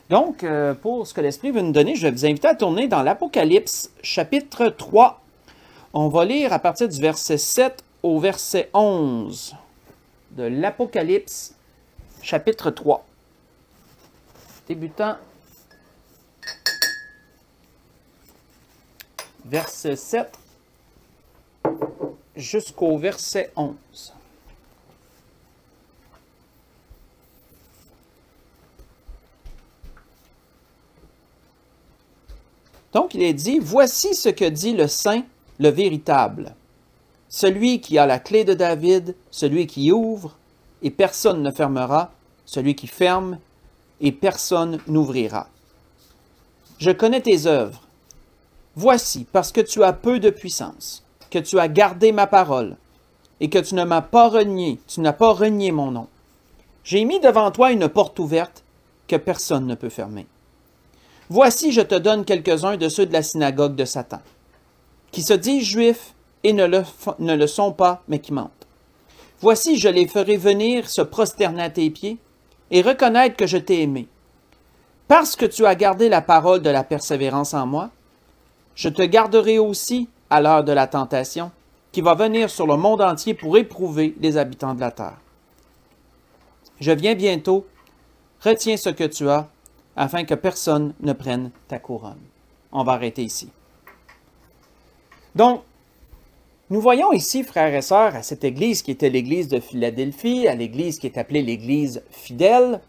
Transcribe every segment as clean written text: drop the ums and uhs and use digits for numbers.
Donc, pour ce que l'Esprit veut nous donner, je vais vous inviter à tourner dans l'Apocalypse, chapitre 3. On va lire à partir du verset 7 au verset 11 de l'Apocalypse, chapitre 3. Débutant, verset 7 jusqu'au verset 11. Donc, il est dit, « Voici ce que dit le Saint, le véritable, celui qui a la clé de David, celui qui ouvre, et personne ne fermera, celui qui ferme, et personne n'ouvrira. Je connais tes œuvres. Voici, parce que tu as peu de puissance, que tu as gardé ma parole, et que tu ne m'as pas renié, tu n'as pas renié mon nom. J'ai mis devant toi une porte ouverte que personne ne peut fermer. Voici, je te donne quelques-uns de ceux de la synagogue de Satan, qui se disent juifs et ne le sont pas, mais qui mentent. Voici, je les ferai venir se prosterner à tes pieds et reconnaître que je t'ai aimé. Parce que tu as gardé la parole de la persévérance en moi, je te garderai aussi à l'heure de la tentation, qui va venir sur le monde entier pour éprouver les habitants de la terre. Je viens bientôt, retiens ce que tu as, afin que personne ne prenne ta couronne. On va arrêter ici. Donc, nous voyons ici, frères et sœurs, à cette église qui était l'église de Philadelphie, à l'église qui est appelée l'église fidèle,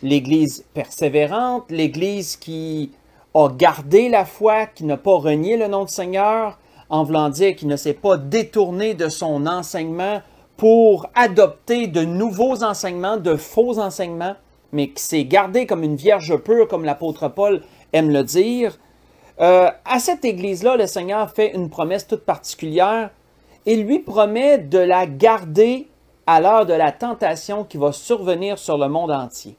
l'église persévérante, l'église qui a gardé la foi, qui n'a pas renié le nom du Seigneur, en voulant dire qu'il ne s'est pas détourné de son enseignement pour adopter de nouveaux enseignements, de faux enseignements, mais qui s'est gardé comme une vierge pure, comme l'apôtre Paul aime le dire. À cette église-là, le Seigneur fait une promesse toute particulière. Il lui promet de la garder à l'heure de la tentation qui va survenir sur le monde entier.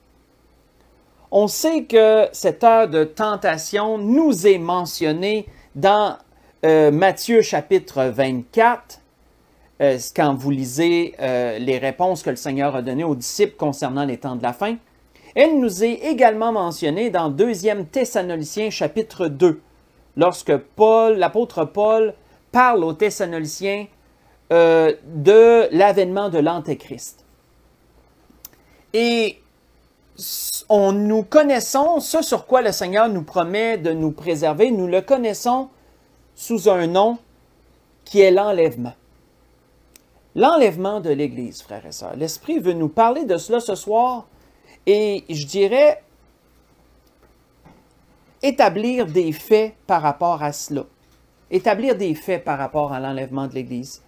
On sait que cette heure de tentation nous est mentionnée dans Matthieu chapitre 24, quand vous lisez les réponses que le Seigneur a données aux disciples concernant les temps de la fin. Elle nous est également mentionnée dans 2 Thessaloniciens chapitre 2, lorsque l'apôtre Paul parle aux Thessaloniciens de l'avènement de l'Antéchrist. Et nous connaissons ce sur quoi le Seigneur nous promet de nous préserver, nous le connaissons sous un nom qui est l'enlèvement. L'enlèvement de l'Église, frères et sœurs. L'Esprit veut nous parler de cela ce soir. Et je dirais, établir des faits par rapport à cela. Établir des faits par rapport à l'enlèvement de l'Église.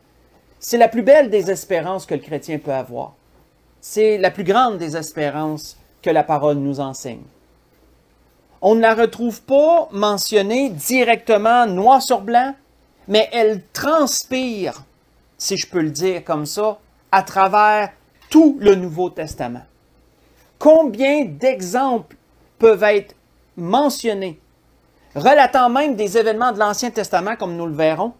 C'est la plus belle des espérances que le chrétien peut avoir. C'est la plus grande des espérances que la parole nous enseigne. On ne la retrouve pas mentionnée directement noir sur blanc, mais elle transpire, si je peux le dire comme ça, à travers tout le Nouveau Testament. Combien d'exemples peuvent être mentionnés, relatant même des événements de l'Ancien Testament, comme nous le verrons,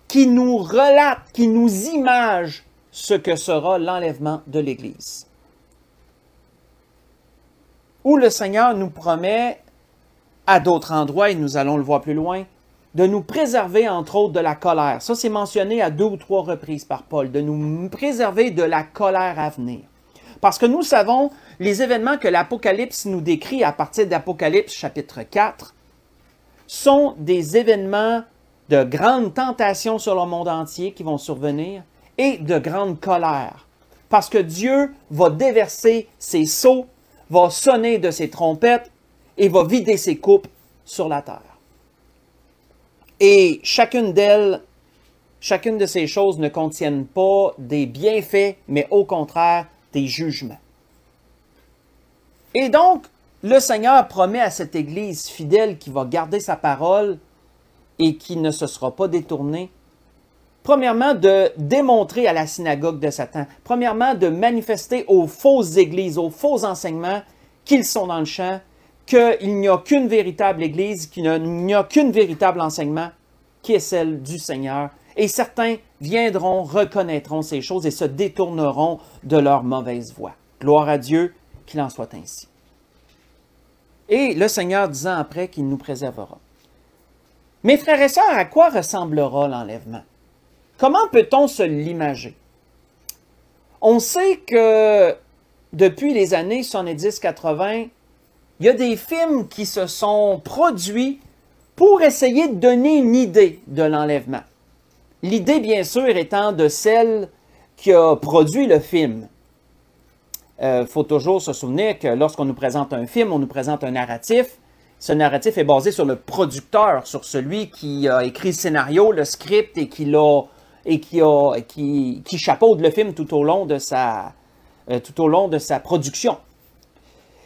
qui nous relatent, qui nous imagent ce que sera l'enlèvement de l'Église. Où le Seigneur nous promet, à d'autres endroits, et nous allons le voir plus loin, de nous préserver, entre autres, de la colère. Ça, c'est mentionné à 2 ou 3 reprises par Paul, de nous préserver de la colère à venir. Parce que nous savons, les événements que l'Apocalypse nous décrit à partir d'Apocalypse chapitre 4 sont des événements de grandes tentations sur le monde entier qui vont survenir et de grande colère. Parce que Dieu va déverser ses sceaux, va sonner de ses trompettes et va vider ses coupes sur la terre. Et chacune d'elles, chacune de ces choses ne contiennent pas des bienfaits, mais au contraire, des jugements. Et donc, le Seigneur promet à cette Église fidèle qui va garder sa parole et qui ne se sera pas détournée, premièrement, de démontrer à la synagogue de Satan, premièrement, de manifester aux fausses églises, aux faux enseignements qu'ils sont dans le champ, qu'il n'y a qu'une véritable Église, qu'il n'y a qu'une véritable enseignement, qui est celle du Seigneur. Et certains viendront, reconnaîtront ces choses et se détourneront de leur mauvaise voie. Gloire à Dieu, qu'il en soit ainsi. Et le Seigneur disant après qu'il nous préservera. Mes frères et sœurs, à quoi ressemblera l'enlèvement? Comment peut-on se l'imager? On sait que depuis les années 70-80, il y a des films qui se sont produits pour essayer de donner une idée de l'enlèvement. L'idée, bien sûr, étant de celle qui a produit le film. Il faut toujours se souvenir que lorsqu'on nous présente un film, on nous présente un narratif. Ce narratif est basé sur le producteur, sur celui qui a écrit le scénario, le script et qui chapeaute le film tout au long de sa production.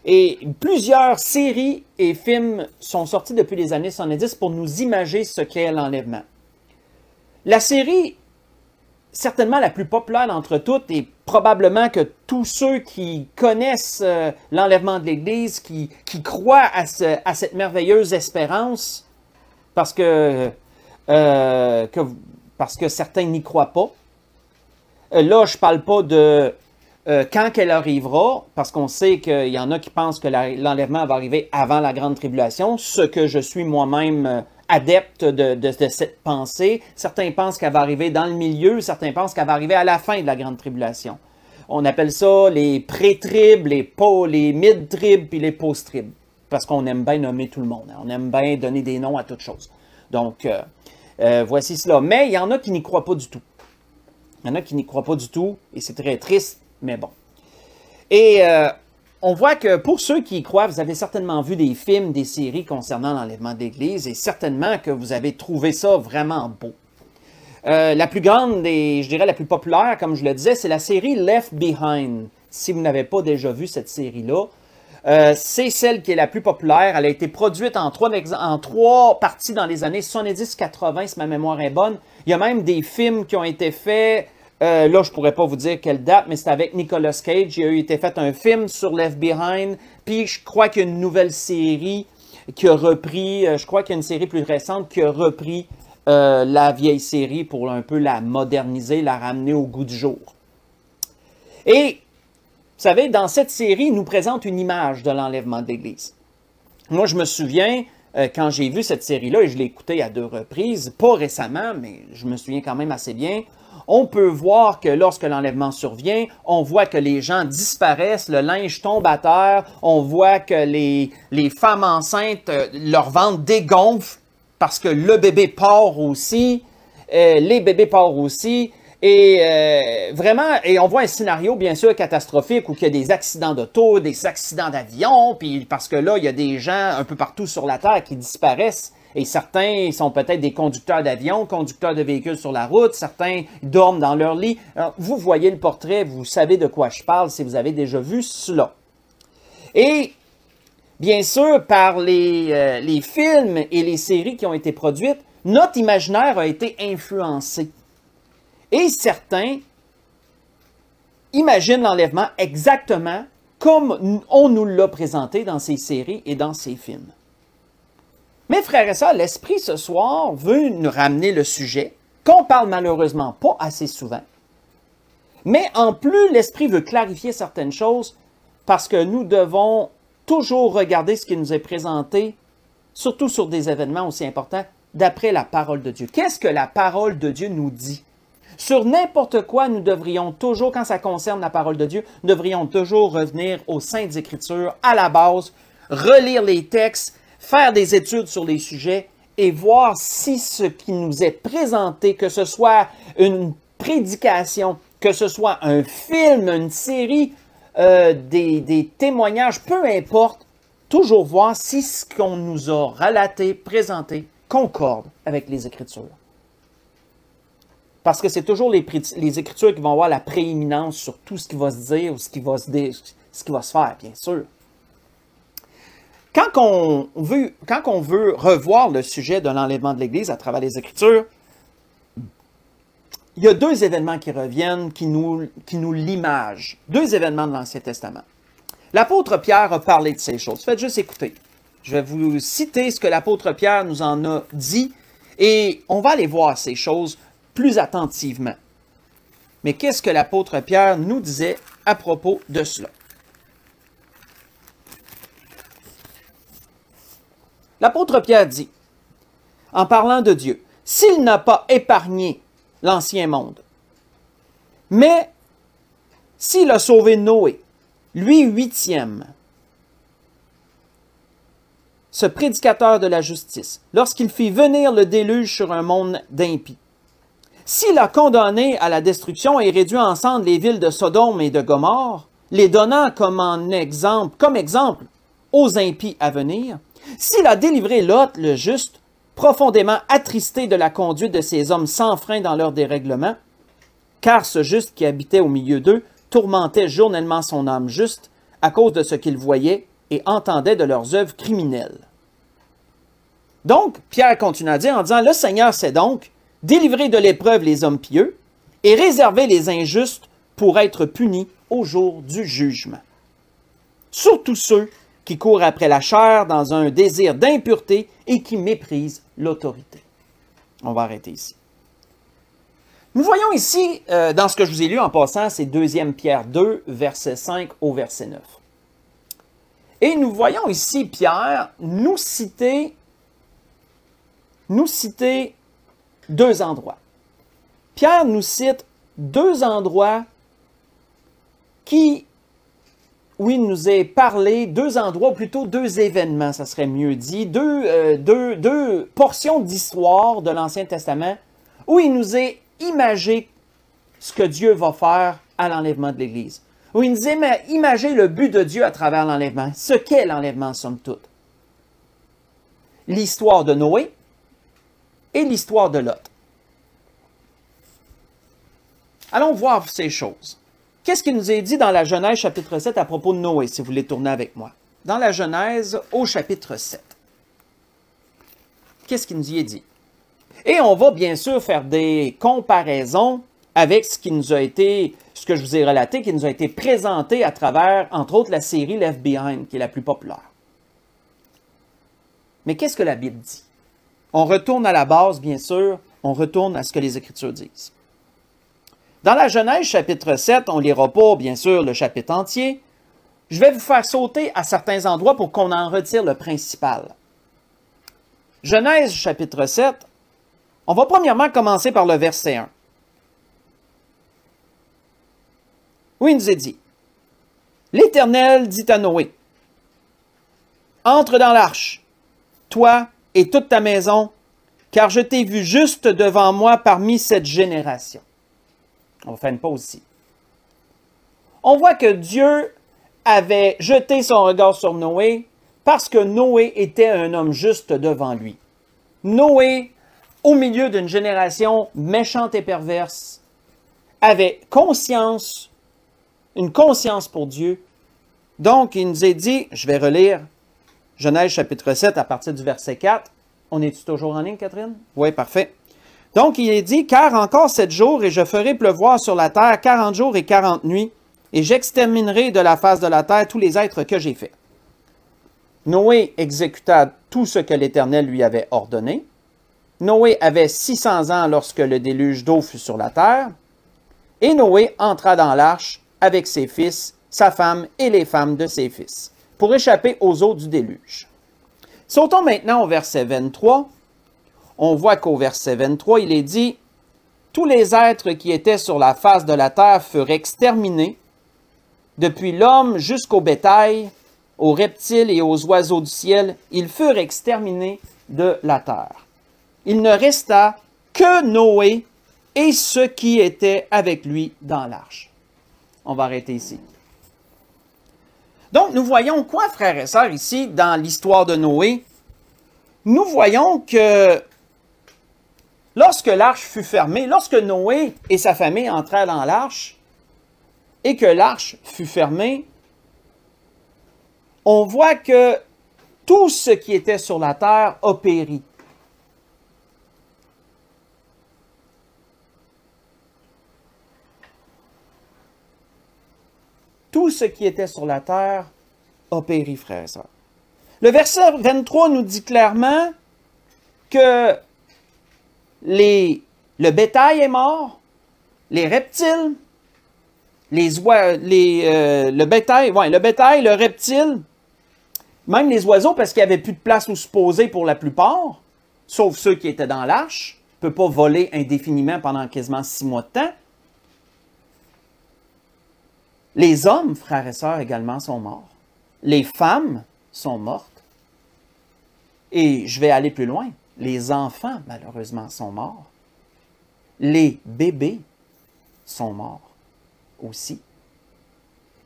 Et plusieurs séries et films sont sortis depuis les années 70 pour nous imager ce qu'est l'enlèvement. La série, certainement la plus populaire d'entre toutes, et probablement que tous ceux qui connaissent l'enlèvement de l'Église, qui croient à cette merveilleuse espérance, parce que certains n'y croient pas. Là, je ne parle pas de quand qu'elle arrivera, parce qu'on sait qu'il y en a qui pensent que l'enlèvement va arriver avant la grande tribulation, ce que je suis moi-même adepte de cette pensée. Certains pensent qu'elle va arriver dans le milieu, certains pensent qu'elle va arriver à la fin de la grande tribulation. On appelle ça les pré-tribs, les mid-tribs puis les post-tribs, parce qu'on aime bien nommer tout le monde. Hein. On aime bien donner des noms à toutes choses. Donc, voici cela. Mais il y en a qui n'y croient pas du tout. Il y en a qui n'y croient pas du tout, et c'est très triste, mais bon. Et on voit que pour ceux qui y croient, vous avez certainement vu des films, des séries concernant l'enlèvement de l'Église, et certainement que vous avez trouvé ça vraiment beau. La plus grande et, je dirais, la plus populaire, comme je le disais, c'est la série Left Behind. Si vous n'avez pas déjà vu cette série-là, c'est celle qui est la plus populaire. Elle a été produite en trois parties dans les années 70-80, si ma mémoire est bonne. Il y a même des films qui ont été faits. Là, je ne pourrais pas vous dire quelle date, mais c'est avec Nicolas Cage. Il a été fait un film sur Left Behind. Puis, je crois qu'il y a une nouvelle série qui a repris, je crois qu'il y a une série plus récente qui a repris la vieille série pour un peu la moderniser, la ramener au goût du jour. Et, vous savez, dans cette série, il nous présente une image de l'enlèvement de l'Église. Moi, je me souviens, quand j'ai vu cette série-là, et je l'ai écoutée à 2 reprises, pas récemment, mais je me souviens quand même assez bien, on peut voir que lorsque l'enlèvement survient, on voit que les gens disparaissent, le linge tombe à terre, on voit que les femmes enceintes, leur ventre dégonfle parce que le bébé part aussi, les bébés partent aussi, et vraiment, et on voit un scénario bien sûr catastrophique où il y a des accidents d'auto, des accidents d'avion, puis parce que là, il y a des gens un peu partout sur la Terre qui disparaissent. Et certains sont peut-être des conducteurs d'avions, conducteurs de véhicules sur la route, certains dorment dans leur lit. Alors, vous voyez le portrait, vous savez de quoi je parle si vous avez déjà vu cela. Et bien sûr, par les films et les séries qui ont été produites, notre imaginaire a été influencé. Et certains imaginent l'enlèvement exactement comme on nous l'a présenté dans ces séries et dans ces films. Mes frères et sœurs, l'Esprit ce soir veut nous ramener le sujet, qu'on parle malheureusement pas assez souvent. Mais en plus, l'Esprit veut clarifier certaines choses parce que nous devons toujours regarder ce qui nous est présenté, surtout sur des événements aussi importants, d'après la parole de Dieu. Qu'est-ce que la parole de Dieu nous dit? Sur n'importe quoi, nous devrions toujours, quand ça concerne la parole de Dieu, nous devrions toujours revenir aux Saintes Écritures, à la base, relire les textes, faire des études sur les sujets et voir si ce qui nous est présenté, que ce soit une prédication, que ce soit un film, une série, des témoignages, peu importe, toujours voir si ce qu'on nous a relaté, présenté, concorde avec les Écritures. Parce que c'est toujours les Écritures qui vont avoir la prééminence sur tout ce qui va se dire ou ce qui va se faire, bien sûr. Quand on veut revoir le sujet de l'enlèvement de l'Église à travers les Écritures, il y a 2 événements qui reviennent, qui nous l'imagent. 2 événements de l'Ancien Testament. L'apôtre Pierre a parlé de ces choses. Faites juste écouter. Je vais vous citer ce que l'apôtre Pierre nous en a dit et on va aller voir ces choses plus attentivement. Mais qu'est-ce que l'apôtre Pierre nous disait à propos de cela? L'apôtre Pierre dit, en parlant de Dieu, « S'il n'a pas épargné l'ancien monde, mais s'il a sauvé Noé, lui huitième, ce prédicateur de la justice, lorsqu'il fit venir le déluge sur un monde d'impies, s'il a condamné à la destruction et réduit en cendres les villes de Sodome et de Gomorrhe, les donnant comme exemple aux impies à venir, s'il a délivré Lot, le juste, profondément attristé de la conduite de ces hommes sans frein dans leur dérèglement, car ce juste qui habitait au milieu d'eux tourmentait journellement son âme juste à cause de ce qu'il voyait et entendait de leurs œuvres criminelles. » Donc, Pierre continue à dire en disant, « Le Seigneur sait donc délivrer de l'épreuve les hommes pieux et réserver les injustes pour être punis au jour du jugement. Surtout ceux qui courent après la chair dans un désir d'impureté et qui méprisent l'autorité. » On va arrêter ici. Nous voyons ici, dans ce que je vous ai lu en passant, c'est 2 Pierre 2, verset 5 au verset 9. Et nous voyons ici Pierre nous citer 2 endroits. Pierre nous cite 2 endroits où il nous est parlé, 2 endroits, ou plutôt 2 événements, ça serait mieux dit, deux portions d'histoire de l'Ancien Testament où il nous est imagé ce que Dieu va faire à l'enlèvement de l'Église. Où il nous est imagé le but de Dieu à travers l'enlèvement. Ce qu'est l'enlèvement, somme toute. L'histoire de Noé et l'histoire de Lot. Allons voir ces choses. Qu'est-ce qu'il nous est dit dans la Genèse chapitre 7 à propos de Noé, si vous voulez tourner avec moi? Dans la Genèse au chapitre 7. Qu'est-ce qu'il nous y est dit? Et on va bien sûr faire des comparaisons avec ce que je vous ai relaté, qui nous a été présenté à travers, entre autres, la série Left Behind, qui est la plus populaire. Mais qu'est-ce que la Bible dit? On retourne à la base, bien sûr, on retourne à ce que les Écritures disent. Dans la Genèse chapitre 7, on ne lira pas, bien sûr, le chapitre entier. Je vais vous faire sauter à certains endroits pour qu'on en retire le principal. Genèse chapitre 7, on va premièrement commencer par le verset 1. Où il nous est dit, « L'Éternel dit à Noé, « Entre dans l'arche, toi et toute ta maison, car je t'ai vu juste devant moi parmi cette génération. » On va faire une pause ici. On voit que Dieu avait jeté son regard sur Noé parce que Noé était un homme juste devant lui. Noé, au milieu d'une génération méchante et perverse, avait une conscience pour Dieu. Donc, il nous est dit, je vais relire Genèse chapitre 7 à partir du verset 4. On est-tu toujours en ligne, Catherine? Oui, parfait. Donc, il est dit, « Car encore 7 jours, et je ferai pleuvoir sur la terre 40 jours et 40 nuits, et j'exterminerai de la face de la terre tous les êtres que j'ai faits. » Noé exécuta tout ce que l'Éternel lui avait ordonné. Noé avait 600 ans lorsque le déluge d'eau fut sur la terre. Et Noé entra dans l'arche avec ses fils, sa femme et les femmes de ses fils, pour échapper aux eaux du déluge. Sautons maintenant au verset 23. On voit qu'au verset 23, il est dit, « Tous les êtres qui étaient sur la face de la terre furent exterminés, depuis l'homme jusqu'au bétail, aux reptiles et aux oiseaux du ciel, ils furent exterminés de la terre. Il ne resta que Noé et ceux qui étaient avec lui dans l'arche. » On va arrêter ici. Donc, nous voyons quoi, frères et sœurs, ici, dans l'histoire de Noé? Nous voyons que lorsque l'arche fut fermée, lorsque Noé et sa famille entrèrent dans l'arche, et que l'arche fut fermée, on voit que tout ce qui était sur la terre a péri. Tout ce qui était sur la terre a péri, frères et sœurs. Le verset 23 nous dit clairement que le bétail est mort, les reptiles, le bétail, le reptile Même les oiseaux, parce qu'il n'y avait plus de place où se poser pour la plupart, sauf ceux qui étaient dans l'arche, ne peuvent pas voler indéfiniment pendant quasiment 6 mois de temps. Les hommes, frères et sœurs, également sont morts. Les femmes sont mortes. Et je vais aller plus loin. Les enfants, malheureusement, sont morts. Les bébés sont morts aussi.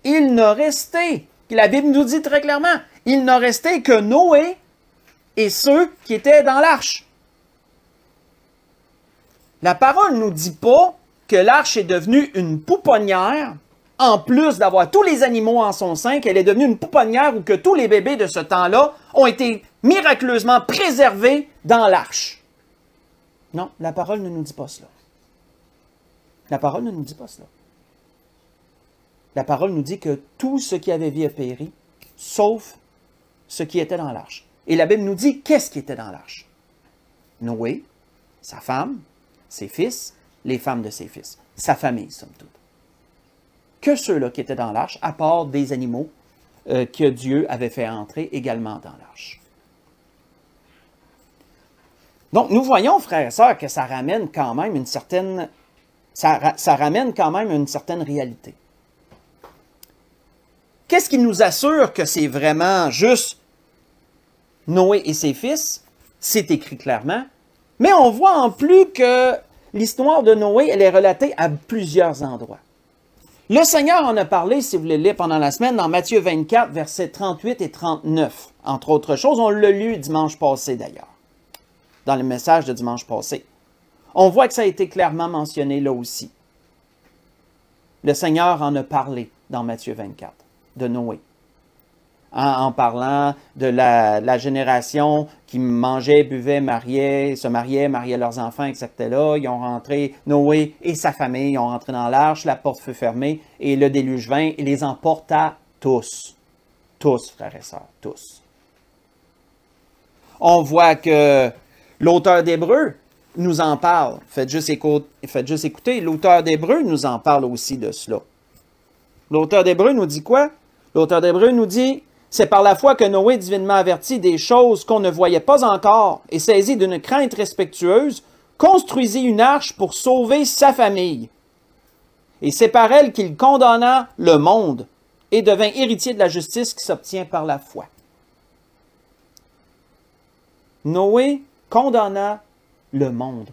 Il n'a resté, la Bible nous dit très clairement, il n'a resté que Noé et ceux qui étaient dans l'arche. La parole ne nous dit pas que l'arche est devenue une pouponnière, en plus d'avoir tous les animaux en son sein, qu'elle est devenue une pouponnière où que tous les bébés de ce temps-là ont été miraculeusement préservés dans l'arche. Non, la parole ne nous dit pas cela. La parole ne nous dit pas cela. La parole nous dit que tout ce qui avait vie a péri, sauf ce qui était dans l'arche. Et la Bible nous dit qu'est-ce qui était dans l'arche. Noé, sa femme, ses fils, les femmes de ses fils, sa famille, somme toute. Que ceux-là qui étaient dans l'arche, à part des animaux que Dieu avait fait entrer également dans l'arche. Donc, nous voyons, frères et sœurs, que ça ramène quand même une certaine, ça ramène quand même une certaine réalité. Qu'est-ce qui nous assure que c'est vraiment juste Noé et ses fils? C'est écrit clairement. Mais on voit en plus que l'histoire de Noé, elle est relatée à plusieurs endroits. Le Seigneur en a parlé, si vous voulez lire pendant la semaine, dans Matthieu 24, versets 38 et 39. Entre autres choses, on l'a lu dimanche passé d'ailleurs, dans le message de dimanche passé. On voit que ça a été clairement mentionné là aussi. Le Seigneur en a parlé dans Matthieu 24, de Noé. En parlant de la génération qui mangeait, buvait, se mariait leurs enfants, etc. Ils ont rentré, Noé et sa famille, ils ont rentré dans l'arche, la porte fut fermée, et le déluge vint et les emporta tous. Tous, frères et sœurs, tous. On voit que l'auteur d'Hébreux nous en parle. Faites juste écouter, l'auteur d'Hébreux nous en parle aussi de cela. L'auteur d'Hébreux nous dit quoi? L'auteur d'Hébreux nous dit: c'est par la foi que Noé, divinement averti des choses qu'on ne voyait pas encore et saisi d'une crainte respectueuse, construisit une arche pour sauver sa famille. Et c'est par elle qu'il condamna le monde et devint héritier de la justice qui s'obtient par la foi. Noé condamna le monde.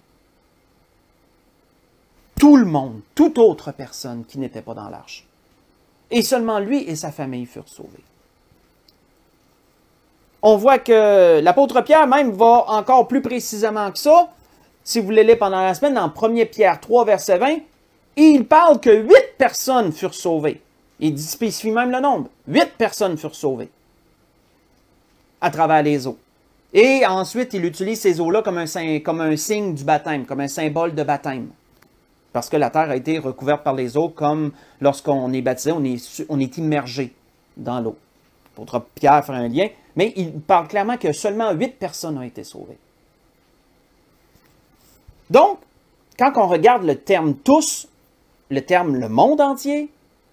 Tout le monde, toute autre personne qui n'était pas dans l'arche. Et seulement lui et sa famille furent sauvés. On voit que l'apôtre Pierre même va encore plus précisément que ça. Si vous voulez lire pendant la semaine, dans 1 Pierre 3, verset 20, il parle que 8 personnes furent sauvées. Il spécifie même le nombre. 8 personnes furent sauvées à travers les eaux. Et ensuite, il utilise ces eaux-là comme un signe du baptême, comme un symbole de baptême. Parce que la terre a été recouverte par les eaux, comme lorsqu'on est baptisé, on est immergé dans l'eau. L'apôtre Pierre fait un lien, mais il parle clairement que seulement 8 personnes ont été sauvées. Donc, quand on regarde le terme « tous », le terme « le monde entier »,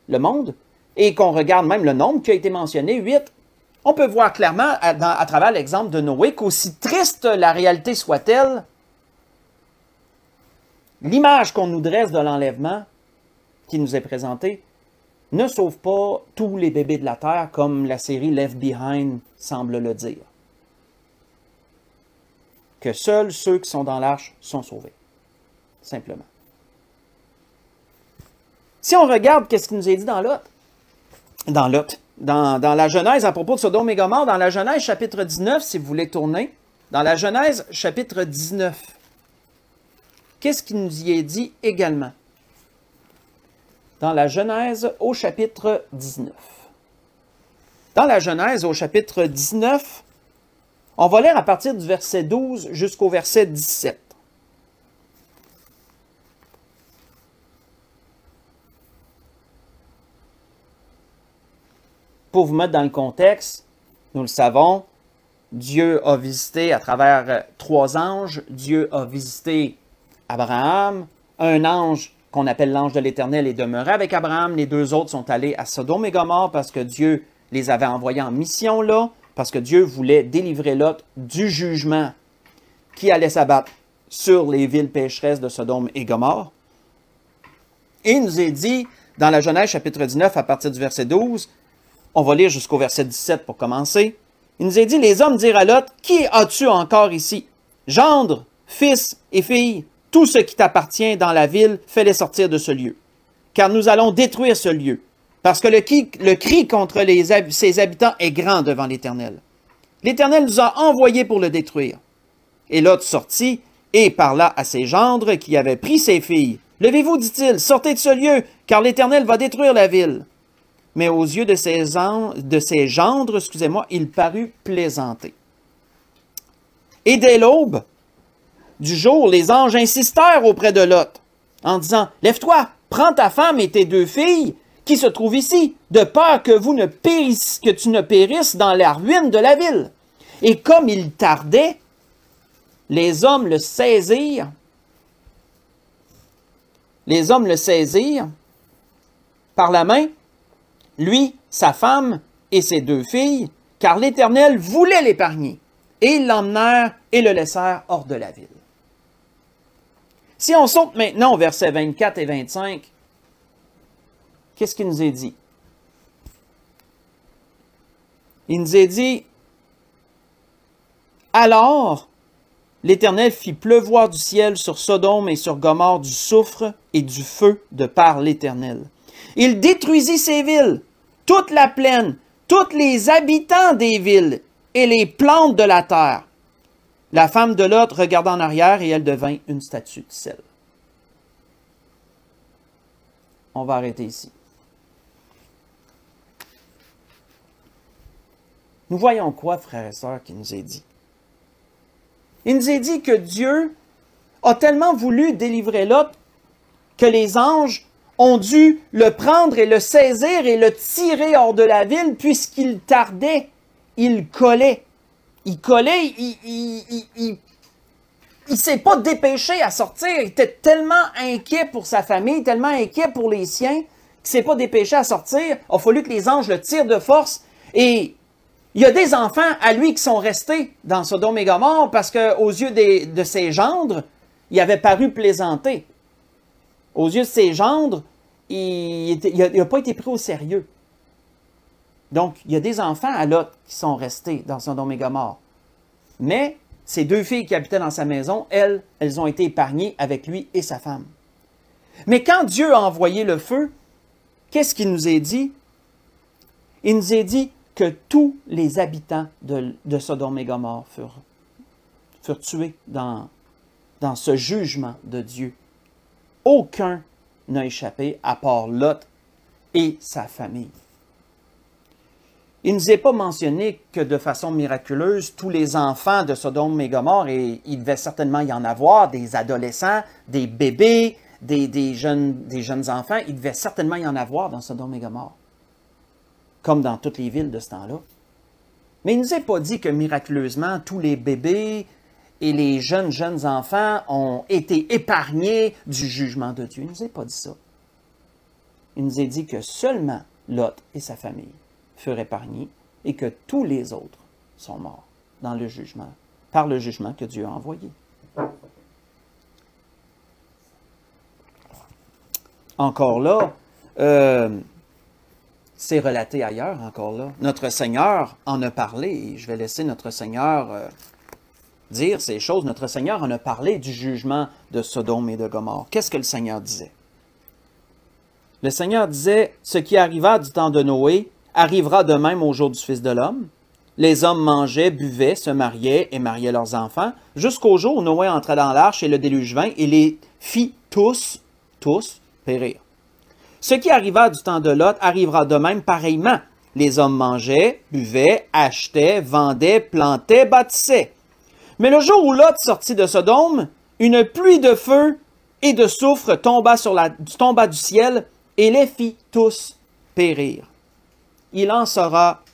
le monde, et qu'on regarde même le nombre qui a été mentionné, 8, on peut voir clairement, à travers l'exemple de Noé, qu'aussi triste la réalité soit-elle, l'image qu'on nous dresse de l'enlèvement qui nous est présentée ne sauve pas tous les bébés de la terre comme la série Left Behind semble le dire. Que seuls ceux qui sont dans l'arche sont sauvés. Simplement. Si on regarde qu'est-ce qu'il nous est dit dans Lot, dans la Genèse, à propos de Sodome et Gomorrhe, dans la Genèse chapitre 19, si vous voulez tourner, dans la Genèse chapitre 19, qu'est-ce qui nous y est dit également? Dans la Genèse au chapitre 19. Dans la Genèse au chapitre 19, on va lire à partir du verset 12 jusqu'au verset 17. Pour vous mettre dans le contexte, nous le savons, Dieu a visité à travers 3 anges, Dieu a visité Abraham, un ange qu'on appelle l'ange de l'Éternel est demeuré avec Abraham, les 2 autres sont allés à Sodome et Gomorrhe parce que Dieu les avait envoyés en mission là, parce que Dieu voulait délivrer Lot du jugement qui allait s'abattre sur les villes pécheresses de Sodome et Gomorrhe. Et il nous est dit, dans la Genèse chapitre 19, à partir du verset 12, on va lire jusqu'au verset 17 pour commencer, il nous est dit, les hommes dirent à Lot, qui as-tu encore ici? Gendre, fils et filles, tout ce qui t'appartient dans la ville, fais-les sortir de ce lieu. Car nous allons détruire ce lieu, parce que le cri contre ses habitants est grand devant l'Éternel. L'Éternel nous a envoyés pour le détruire. Et Lot sortit et parla à ses gendres qui avaient pris ses filles. Levez-vous, dit-il, sortez de ce lieu, car l'Éternel va détruire la ville. Mais aux yeux de ses gendres, il parut plaisanter. Et dès l'aube du jour, les anges insistèrent auprès de Lot, en disant, « Lève-toi, prends ta femme et tes 2 filles qui se trouvent ici, de peur que tu ne périsses dans la ruine de la ville. » Et comme il tardait, les hommes le saisirent. Les hommes le saisirent par la main, lui, sa femme et ses 2 filles, car l'Éternel voulait l'épargner. Et ils l'emmenèrent et le laissèrent hors de la ville. Si on saute maintenant au verset 24 et 25, qu'est-ce qu'il nous est dit? Il nous est dit, « Alors, l'Éternel fit pleuvoir du ciel sur Sodome et sur Gomorrhe du soufre et du feu de par l'Éternel. Il détruisit ces villes, toute la plaine, tous les habitants des villes et les plantes de la terre. La femme de Lot regarda en arrière et elle devint une statue de sel. » On va arrêter ici. Nous voyons quoi, frères et sœurs, qui nous est dit? Il nous est dit que Dieu a tellement voulu délivrer Lot que les anges ont dû le prendre et le saisir et le tirer hors de la ville puisqu'il tardait, il collait. Il collait, il ne s'est pas dépêché à sortir. Il était tellement inquiet pour sa famille, tellement inquiet pour les siens, qu'il ne s'est pas dépêché à sortir. Il a fallu que les anges le tirent de force. Et il y a des enfants à lui qui sont restés dans Sodome et Gomorrhe parce qu'aux yeux de ses gendres, il avait paru plaisanter. Aux yeux de ses gendres, il n'a pas été pris au sérieux. Donc, il y a des enfants à Lot qui sont restés dans Sodome et Gomorrhe. Mais ces 2 filles qui habitaient dans sa maison, elles ont été épargnées avec lui et sa femme. Mais quand Dieu a envoyé le feu, qu'est-ce qu'il nous est dit? Il nous est dit que tous les habitants de Sodome et Gomorrhe furent tués dans ce jugement de Dieu. Aucun n'a échappé à part Lot et sa famille. Il ne nous est pas mentionné que de façon miraculeuse, tous les enfants de Sodome et Gomorrhe, et il devait certainement y en avoir, des adolescents, des bébés, des jeunes enfants, il devait certainement y en avoir dans Sodome et Gomorrhe, comme dans toutes les villes de ce temps-là. Mais il ne nous est pas dit que miraculeusement, tous les bébés et les jeunes enfants ont été épargnés du jugement de Dieu. Il ne nous est pas dit ça. Il nous est dit que seulement Lot et sa famille furent épargnés et que tous les autres sont morts dans le jugement, par le jugement que Dieu a envoyé. Encore là, c'est relaté ailleurs, encore là. Notre Seigneur en a parlé, et je vais laisser notre Seigneur dire ces choses. Notre Seigneur en a parlé du jugement de Sodome et de Gomorrhe. Qu'est-ce que le Seigneur disait? Le Seigneur disait, « Ce qui arriva du temps de Noé arrivera de même au jour du Fils de l'homme. Les hommes mangeaient, buvaient, se mariaient et mariaient leurs enfants, jusqu'au jour où Noé entra dans l'arche et le déluge vint et les fit tous périr. Ce qui arriva du temps de Lot arrivera de même pareillement. Les hommes mangeaient, buvaient, achetaient, vendaient, plantaient, bâtissaient. Mais le jour où Lot sortit de Sodome, une pluie de feu et de soufre tomba du ciel et les fit tous périr. Il en sera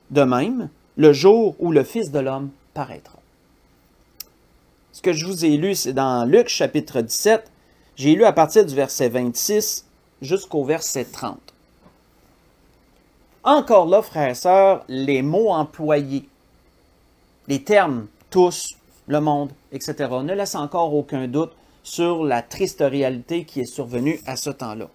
de même le jour où le Fils de l'homme paraîtra. » Ce que je vous ai lu, c'est dans Luc chapitre 17. J'ai lu à partir du verset 26 jusqu'au verset 30. Encore là, frères et sœurs, les mots employés les termes « tous »,« le monde », etc. ne laissent encore aucun doute sur la triste réalité qui est survenue à ce temps-là.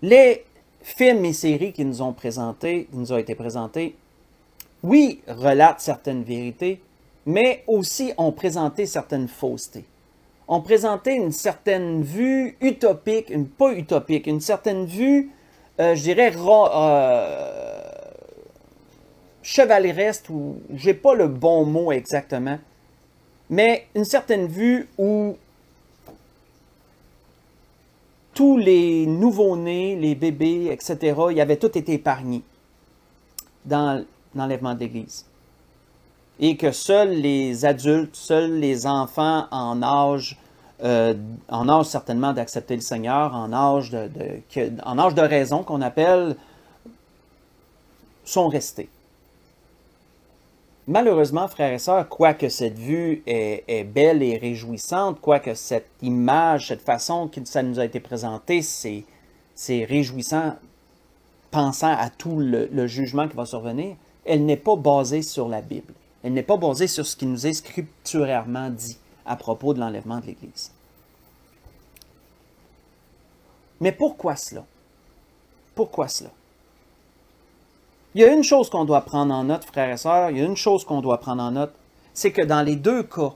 Les films et séries qui nous ont été présentés, oui, relatent certaines vérités, mais aussi ont présenté certaines faussetés. Ont présenté une certaine vue utopique, pas utopique, une certaine vue, je dirais, chevaleresque, ou j'ai pas le bon mot exactement, mais une certaine vue où tous les nouveau-nés, les bébés, etc., ils avaient tout été épargnés dans l'enlèvement de l'Église. Et que seuls les adultes, seuls les enfants en âge certainement d'accepter le Seigneur, en âge de raison qu'on appelle, sont restés. Malheureusement, frères et sœurs, quoique cette vue est belle et réjouissante, quoique cette image, cette façon que ça nous a été présenté, c'est réjouissant, pensant à tout le jugement qui va survenir, elle n'est pas basée sur la Bible. Elle n'est pas basée sur ce qui nous est scripturairement dit à propos de l'enlèvement de l'Église. Mais pourquoi cela? Pourquoi cela? Il y a une chose qu'on doit prendre en note, frères et sœurs, il y a une chose qu'on doit prendre en note, c'est que dans les deux cas,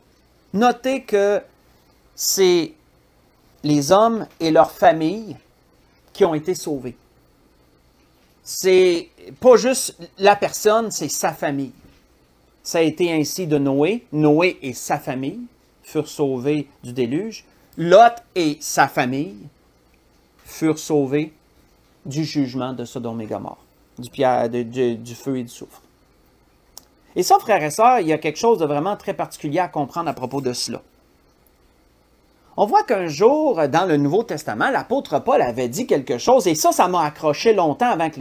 notez que c'est les hommes et leurs familles qui ont été sauvés. C'est pas juste la personne, c'est sa famille. Ça a été ainsi de Noé. Noé et sa famille furent sauvés du déluge. Lot et sa famille furent sauvés du jugement de Sodome et Gomorrhe. Du feu et du soufre. Et ça, frères et sœurs, il y a quelque chose de vraiment très particulier à comprendre à propos de cela. On voit qu'un jour, dans le Nouveau Testament, l'apôtre Paul avait dit quelque chose, et ça m'a accroché longtemps avant que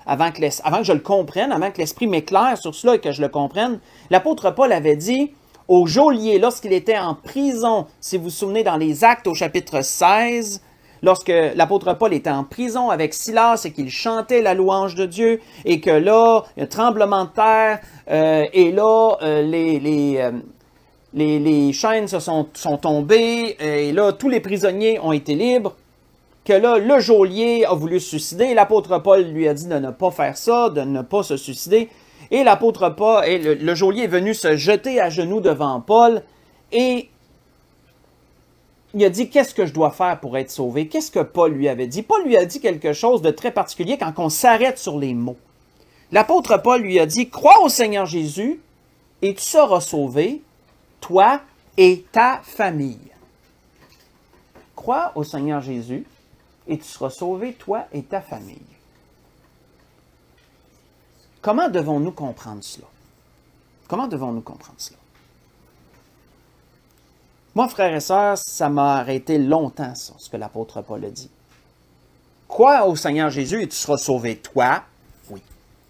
avant que je le comprenne, avant que l'Esprit m'éclaire sur cela et que je le comprenne. L'apôtre Paul avait dit au geôlier, lorsqu'il était en prison, si vous vous souvenez dans les Actes au chapitre 16, lorsque l'apôtre Paul était en prison avec Silas et qu'il chantait la louange de Dieu, et que là, il y a un tremblement de terre, et là, les chaînes sont tombées, et là, tous les prisonniers ont été libres, que là, le geôlier a voulu se suicider, l'apôtre Paul lui a dit de ne pas faire ça, de ne pas se suicider, et l'apôtre Paul, le geôlier est venu se jeter à genoux devant Paul, et il a dit, qu'est-ce que je dois faire pour être sauvé? Qu'est-ce que Paul lui avait dit? Paul lui a dit quelque chose de très particulier quand on s'arrête sur les mots. L'apôtre Paul lui a dit, crois au Seigneur Jésus et tu seras sauvé, toi et ta famille. Crois au Seigneur Jésus et tu seras sauvé, toi et ta famille. Comment devons-nous comprendre cela? Comment devons-nous comprendre cela? Moi, frères et sœurs, ça m'a arrêté longtemps, ça, ce que l'apôtre Paul a dit. Crois au Seigneur Jésus et tu seras sauvé, toi. Oui,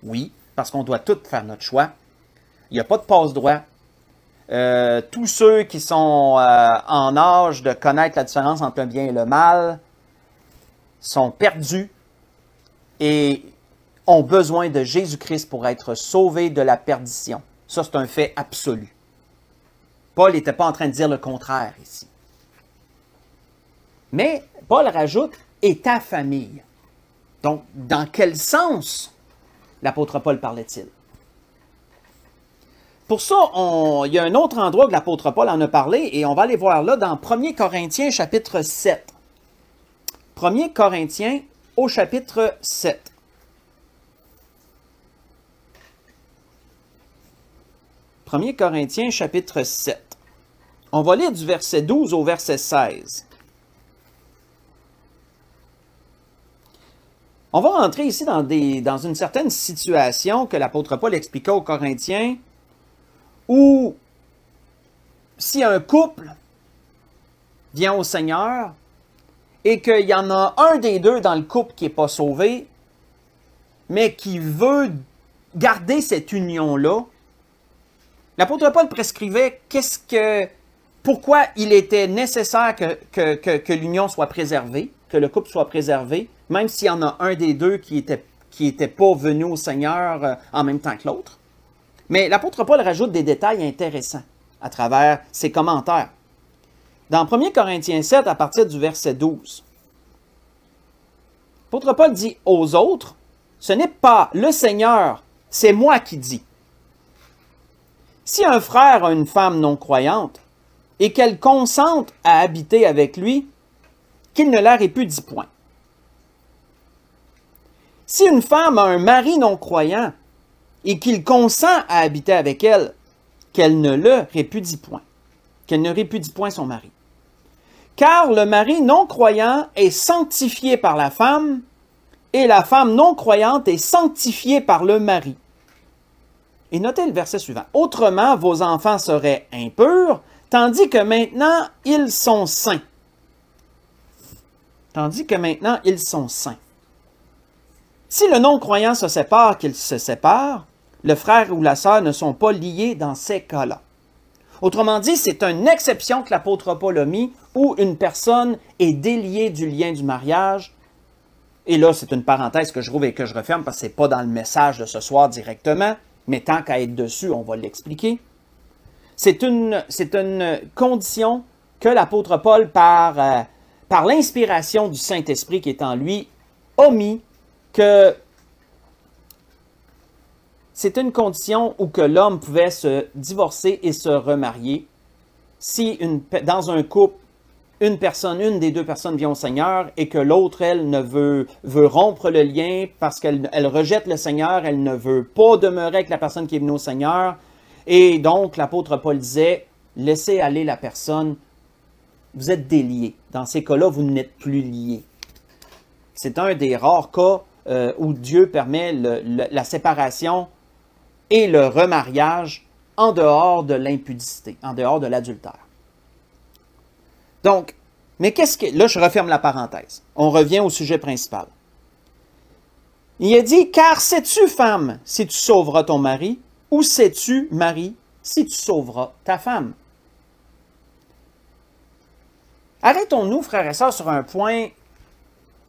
oui, parce qu'on doit tous faire notre choix. Il n'y a pas de passe-droit. Tous ceux qui sont en âge de connaître la différence entre le bien et le mal sont perdus et ont besoin de Jésus-Christ pour être sauvés de la perdition. Ça, c'est un fait absolu. Paul n'était pas en train de dire le contraire ici. Mais Paul rajoute « et ta famille ». Donc, dans quel sens l'apôtre Paul parlait-il? Pour ça, il y a un autre endroit que l'apôtre Paul en a parlé, et on va aller voir là dans 1 Corinthiens chapitre 7. 1 Corinthiens au chapitre 7. 1 Corinthiens chapitre 7. On va lire du verset 12 au verset 16. On va rentrer ici dans une certaine situation que l'apôtre Paul expliqua aux Corinthiens, où si un couple vient au Seigneur et qu'il y en a un des deux dans le couple qui n'est pas sauvé, mais qui veut garder cette union-là, l'apôtre Paul prescrivait pourquoi il était nécessaire que l'union soit préservée, que le couple soit préservé, même s'il y en a un des deux qui qui n'était pas venu au Seigneur en même temps que l'autre. Mais l'apôtre Paul rajoute des détails intéressants à travers ses commentaires. Dans 1 Corinthiens 7, à partir du verset 12, l'apôtre Paul dit aux autres, « Ce n'est pas le Seigneur, c'est moi qui dis. Si un frère a une femme non croyante et qu'elle consente à habiter avec lui, qu'il ne la répudie point. Si une femme a un mari non croyant et qu'il consent à habiter avec elle, qu'elle ne le répudie point, qu'elle ne répudie point son mari. Car le mari non croyant est sanctifié par la femme, et la femme non croyante est sanctifiée par le mari. » Et notez le verset suivant. « Autrement, vos enfants seraient impurs, tandis que maintenant, ils sont saints. » Tandis que maintenant, ils sont saints. Si le non-croyant se sépare, qu'il se sépare, le frère ou la sœur ne sont pas liés dans ces cas-là. Autrement dit, c'est une exception que l'apôtre Paul a mis où une personne est déliée du lien du mariage. Et là, c'est une parenthèse que je rouvre et que je referme parce que ce n'est pas dans le message de ce soir directement, mais tant qu'à être dessus, on va l'expliquer. C'est une condition que l'apôtre Paul, par l'inspiration du Saint-Esprit qui est en lui, a mis que c'est une condition où que l'homme pouvait se divorcer et se remarier si dans un couple, une des deux personnes vient au Seigneur et que l'autre, elle, ne veut rompre le lien parce qu'elle rejette le Seigneur, elle ne veut pas demeurer avec la personne qui est venue au Seigneur. Et donc, l'apôtre Paul disait, laissez aller la personne, vous êtes déliés. Dans ces cas-là, vous n'êtes plus liés. C'est un des rares cas où Dieu permet la séparation et le remariage en dehors de l'impudicité, en dehors de l'adultère. Donc, mais qu'est-ce que... Là, je referme la parenthèse. On revient au sujet principal. Il a dit, « Car sais-tu, femme, si tu sauveras ton mari, ou sais-tu, mari, si tu sauveras ta femme? » Arrêtons-nous, frères et sœurs, sur un point.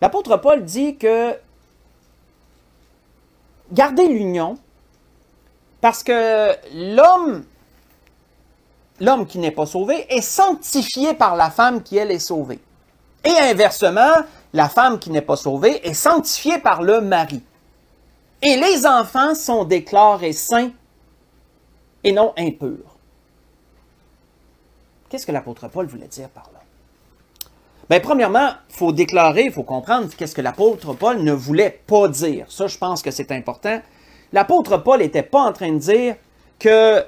L'apôtre Paul dit que gardez l'union parce que l'homme qui n'est pas sauvé est sanctifié par la femme qui, elle, est sauvée. Et inversement, la femme qui n'est pas sauvée est sanctifiée par le mari. Et les enfants sont déclarés saints et non impurs. Qu'est-ce que l'apôtre Paul voulait dire par là? Bien, premièrement, il faut déclarer, il faut comprendre qu'est-ce que l'apôtre Paul ne voulait pas dire. Ça, je pense que c'est important. L'apôtre Paul n'était pas en train de dire que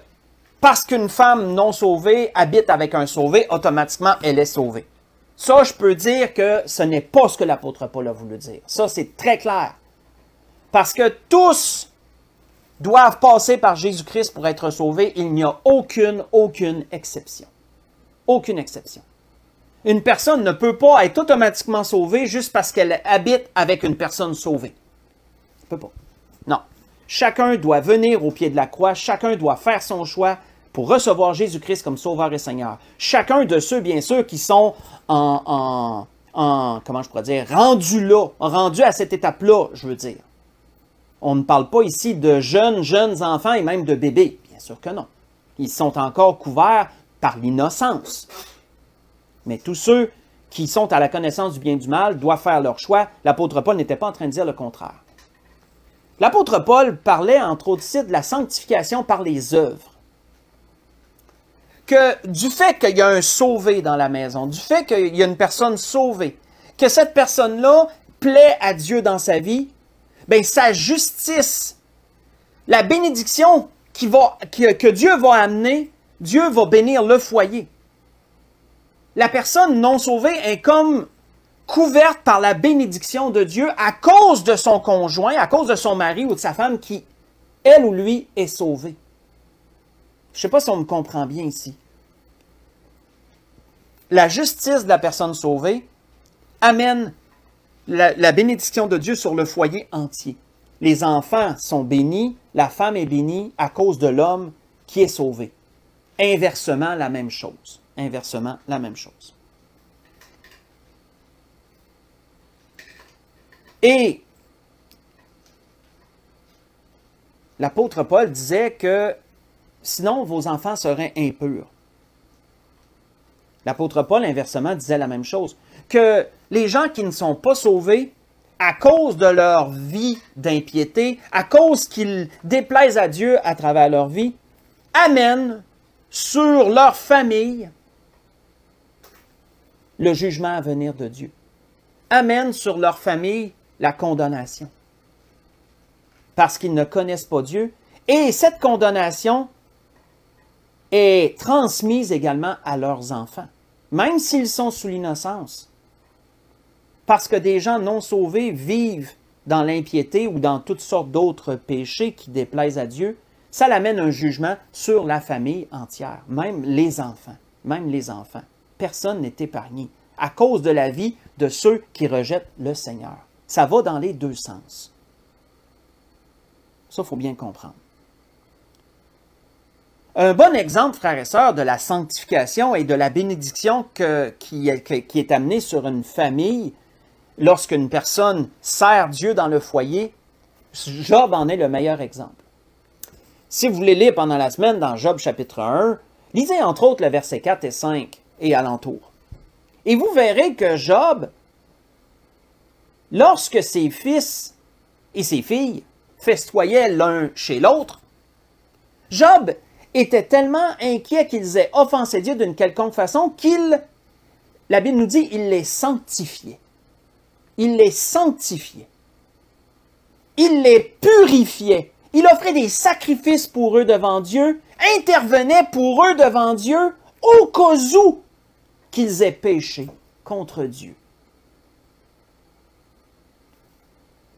parce qu'une femme non sauvée habite avec un sauvé, automatiquement, elle est sauvée. Ça, je peux dire que ce n'est pas ce que l'apôtre Paul a voulu dire. Ça, c'est très clair. Parce que tous doivent passer par Jésus-Christ pour être sauvés. Il n'y a aucune exception. Aucune exception. Une personne ne peut pas être automatiquement sauvée juste parce qu'elle habite avec une personne sauvée. Elle ne peut pas. Non. Chacun doit venir au pied de la croix. Chacun doit faire son choix pour recevoir Jésus-Christ comme Sauveur et Seigneur. Chacun de ceux, bien sûr, qui sont comment je pourrais dire, rendus à cette étape-là, je veux dire. On ne parle pas ici de jeunes enfants et même de bébés. Bien sûr que non. Ils sont encore couverts par l'innocence. Mais tous ceux qui sont à la connaissance du bien et du mal doivent faire leur choix. L'apôtre Paul n'était pas en train de dire le contraire. L'apôtre Paul parlait, entre autres ici, de la sanctification par les œuvres. Que du fait qu'il y a un sauvé dans la maison, du fait qu'il y a une personne sauvée, que cette personne-là plaît à Dieu dans sa vie, bien, sa justice, la bénédiction que Dieu va amener, Dieu va bénir le foyer. La personne non sauvée est comme couverte par la bénédiction de Dieu à cause de son conjoint, à cause de son mari ou de sa femme qui, elle ou lui, est sauvé. Je ne sais pas si on me comprend bien ici. La justice de la personne sauvée amène la bénédiction de Dieu sur le foyer entier. Les enfants sont bénis, la femme est bénie à cause de l'homme qui est sauvé. Inversement, la même chose. Inversement, la même chose. Et l'apôtre Paul disait que sinon vos enfants seraient impurs. L'apôtre Paul, inversement, disait la même chose, que les gens qui ne sont pas sauvés, à cause de leur vie d'impiété, à cause qu'ils déplaisent à Dieu à travers leur vie, amènent sur leur famille le jugement à venir de Dieu. Amènent sur leur famille la condamnation. Parce qu'ils ne connaissent pas Dieu. Et cette condamnation est transmise également à leurs enfants, même s'ils sont sous l'innocence. Parce que des gens non sauvés vivent dans l'impiété ou dans toutes sortes d'autres péchés qui déplaisent à Dieu, ça amène un jugement sur la famille entière, même les enfants. Même les enfants. Personne n'est épargné à cause de la vie de ceux qui rejettent le Seigneur. Ça va dans les deux sens. Ça, il faut bien comprendre. Un bon exemple, frères et sœurs, de la sanctification et de la bénédiction qui est amenée sur une famille lorsqu'une personne sert Dieu dans le foyer, Job en est le meilleur exemple. Si vous voulez lire pendant la semaine dans Job chapitre 1, lisez entre autres le verset 4 et 5 et alentour. Et vous verrez que Job, lorsque ses fils et ses filles festoyaient l'un chez l'autre, Job était tellement inquiet qu'ils aient offensé Dieu d'une quelconque façon la Bible nous dit, il les sanctifiait. Il les sanctifiait. Il les purifiait. Il offrait des sacrifices pour eux devant Dieu, intervenait pour eux devant Dieu au cas où qu'ils aient péché contre Dieu.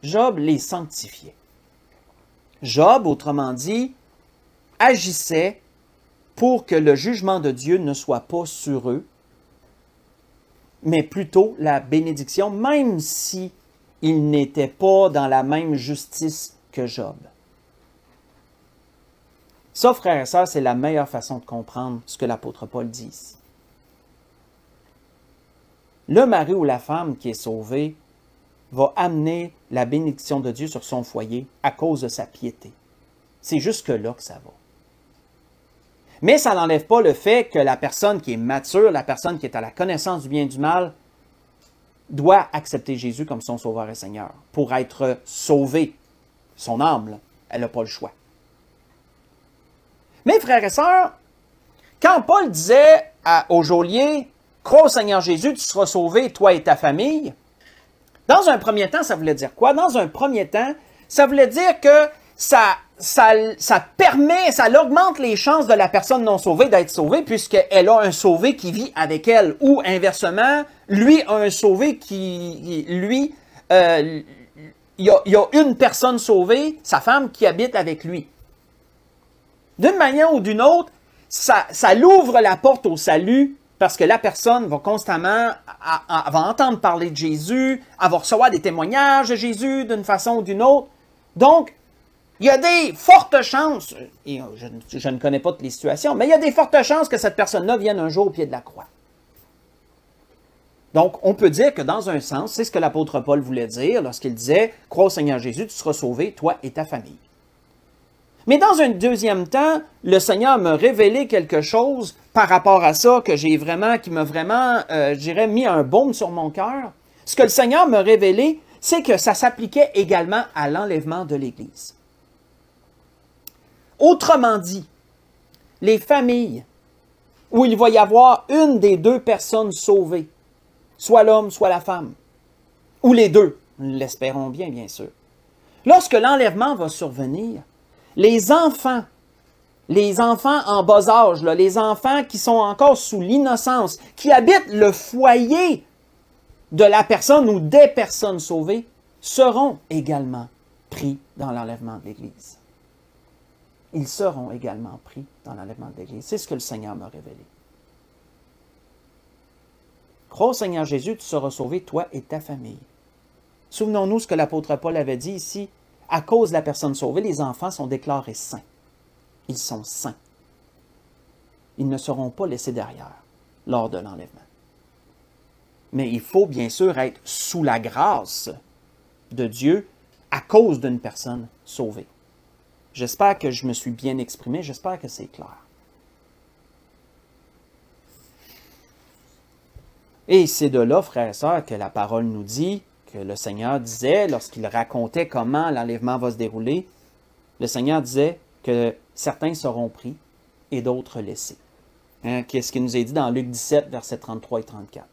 Job les sanctifiait. Job, autrement dit, agissait pour que le jugement de Dieu ne soit pas sur eux, mais plutôt la bénédiction, même si il n'était pas dans la même justice que Job. Ça, frères et sœurs, c'est la meilleure façon de comprendre ce que l'apôtre Paul dit ici. Le mari ou la femme qui est sauvé va amener la bénédiction de Dieu sur son foyer à cause de sa piété. C'est jusque-là que ça va. Mais ça n'enlève pas le fait que la personne qui est mature, la personne qui est à la connaissance du bien et du mal, doit accepter Jésus comme son sauveur et Seigneur pour être sauvé. Son âme, là, elle n'a pas le choix. Mais frères et sœurs, quand Paul disait au geôlier, « Crois au Seigneur Jésus, tu seras sauvé, toi et ta famille », dans un premier temps, ça voulait dire quoi? Dans un premier temps, ça voulait dire que ça augmente les chances de la personne non sauvée d'être sauvée puisqu'elle a un sauvé qui vit avec elle. Ou inversement, lui a un sauvé il y a une personne sauvée, sa femme, qui habite avec lui. D'une manière ou d'une autre, ça l'ouvre la porte au salut parce que la personne va constamment va entendre parler de Jésus, elle va recevoir des témoignages de Jésus d'une façon ou d'une autre. Donc, il y a des fortes chances, et je ne connais pas toutes les situations, mais il y a des fortes chances que cette personne-là vienne un jour au pied de la croix. Donc, on peut dire que dans un sens, c'est ce que l'apôtre Paul voulait dire lorsqu'il disait « Crois au Seigneur Jésus, tu seras sauvé, toi et ta famille ». Mais dans un deuxième temps, le Seigneur m'a révélé quelque chose par rapport à ça qui m'a vraiment, je dirais, mis un baume sur mon cœur. Ce que le Seigneur m'a révélé, c'est que ça s'appliquait également à l'enlèvement de l'Église. Autrement dit, les familles où il va y avoir une des deux personnes sauvées, soit l'homme, soit la femme, ou les deux, nous l'espérons bien, bien sûr. Lorsque l'enlèvement va survenir, les enfants en bas âge, là, les enfants qui sont encore sous l'innocence, qui habitent le foyer de la personne ou des personnes sauvées, seront également pris dans l'enlèvement de l'Église. Ils seront également pris dans l'enlèvement de l'Église. C'est ce que le Seigneur m'a révélé. Crois au Seigneur Jésus, tu seras sauvé, toi et ta famille. Souvenons-nous ce que l'apôtre Paul avait dit ici. À cause de la personne sauvée, les enfants sont déclarés saints. Ils sont saints. Ils ne seront pas laissés derrière lors de l'enlèvement. Mais il faut bien sûr être sous la grâce de Dieu à cause d'une personne sauvée. J'espère que je me suis bien exprimé, j'espère que c'est clair. Et c'est de là, frères et sœurs, que la parole nous dit, que le Seigneur disait, lorsqu'il racontait comment l'enlèvement va se dérouler, le Seigneur disait que certains seront pris et d'autres laissés. Hein, qu'est-ce qu'il nous est dit dans Luc 17, versets 33 et 34?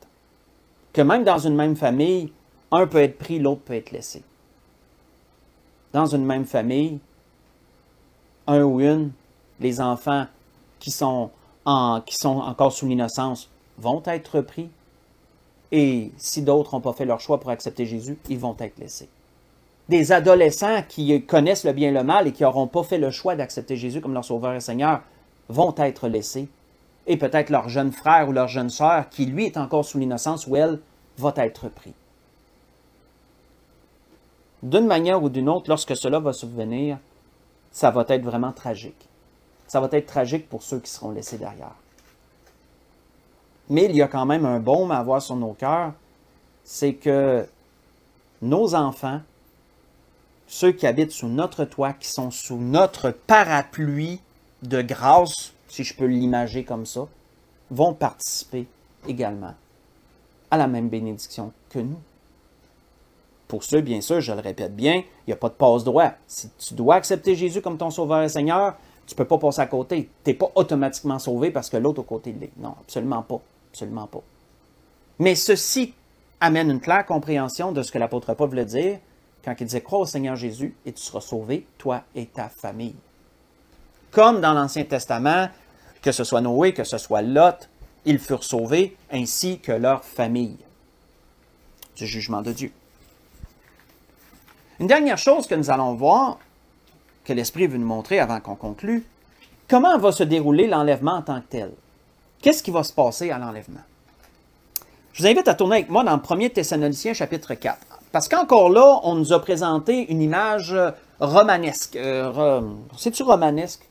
Que même dans une même famille, un peut être pris, l'autre peut être laissé. Dans une même famille, un ou une, les enfants qui sont encore sous l'innocence vont être pris. Et si d'autres n'ont pas fait leur choix pour accepter Jésus, ils vont être laissés. Des adolescents qui connaissent le bien et le mal et qui n'auront pas fait le choix d'accepter Jésus comme leur Sauveur et Seigneur vont être laissés. Et peut-être leur jeune frère ou leur jeune sœur, qui lui est encore sous l'innocence ou elle, va être pris. D'une manière ou d'une autre, lorsque cela va survenir, ça va être vraiment tragique. Ça va être tragique pour ceux qui seront laissés derrière. Mais il y a quand même un baume à avoir sur nos cœurs, c'est que nos enfants, ceux qui habitent sous notre toit, qui sont sous notre parapluie de grâce, si je peux l'imager comme ça, vont participer également à la même bénédiction que nous. Pour ceux, bien sûr, je le répète bien, il n'y a pas de passe-droit. Si tu dois accepter Jésus comme ton Sauveur et Seigneur, tu ne peux pas passer à côté. Tu n'es pas automatiquement sauvé parce que l'autre au côté l'est. Non, absolument pas. Absolument pas. Mais ceci amène une claire compréhension de ce que l'apôtre Paul voulait dire quand il disait « Crois au Seigneur Jésus et tu seras sauvé, toi et ta famille. » Comme dans l'Ancien Testament, que ce soit Noé, que ce soit Lot, ils furent sauvés, ainsi que leur famille du jugement de Dieu. Une dernière chose que nous allons voir, que l'Esprit veut nous montrer avant qu'on conclue, comment va se dérouler l'enlèvement en tant que tel? Qu'est-ce qui va se passer à l'enlèvement? Je vous invite à tourner avec moi dans 1 Thessaloniciens chapitre 4. Parce qu'encore là, on nous a présenté une image romanesque. C'est-tu romanesque?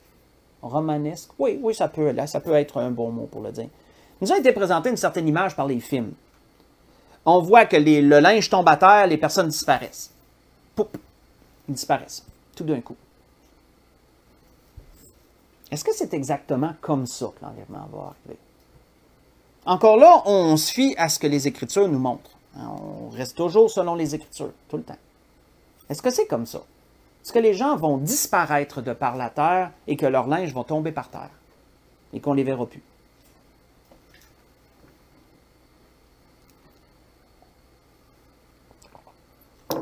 Romanesque? Oui, ça peut être un bon mot pour le dire. Il nous a été présenté une certaine image par les films. On voit que le linge tombe à terre, les personnes disparaissent. Poup! Ils disparaissent, tout d'un coup. Est-ce que c'est exactement comme ça que l'enlèvement va arriver? Encore là, on se fie à ce que les Écritures nous montrent. On reste toujours selon les Écritures, tout le temps. Est-ce que c'est comme ça? Est-ce que les gens vont disparaître de par la terre et que leurs linges vont tomber par terre et qu'on ne les verra plus?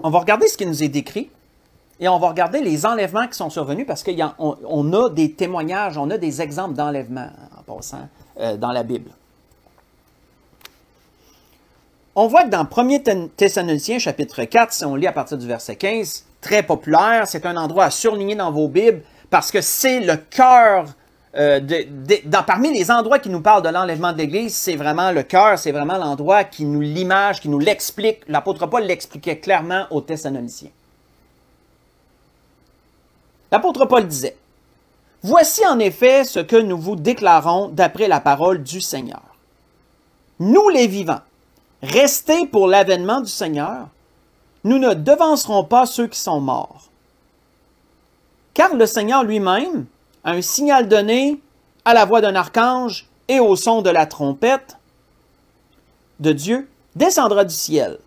On va regarder ce qui nous est décrit. Et on va regarder les enlèvements qui sont survenus parce qu'on a des témoignages, on a des exemples d'enlèvements en passant dans la Bible. On voit que dans 1 Thessaloniciens chapitre 4, si on lit à partir du verset 15, très populaire, c'est un endroit à surligner dans vos Bibles parce que c'est le cœur, parmi les endroits qui nous parlent de l'enlèvement de l'Église, c'est vraiment le cœur, c'est vraiment l'endroit qui nous l'image, qui nous l'explique. L'apôtre Paul l'expliquait clairement aux Thessaloniciens. L'apôtre Paul disait, « Voici en effet ce que nous vous déclarons d'après la parole du Seigneur. Nous les vivants, restés pour l'avènement du Seigneur, nous ne devancerons pas ceux qui sont morts. Car le Seigneur lui-même, à un signal donné, à la voix d'un archange et au son de la trompette de Dieu, descendra du ciel. »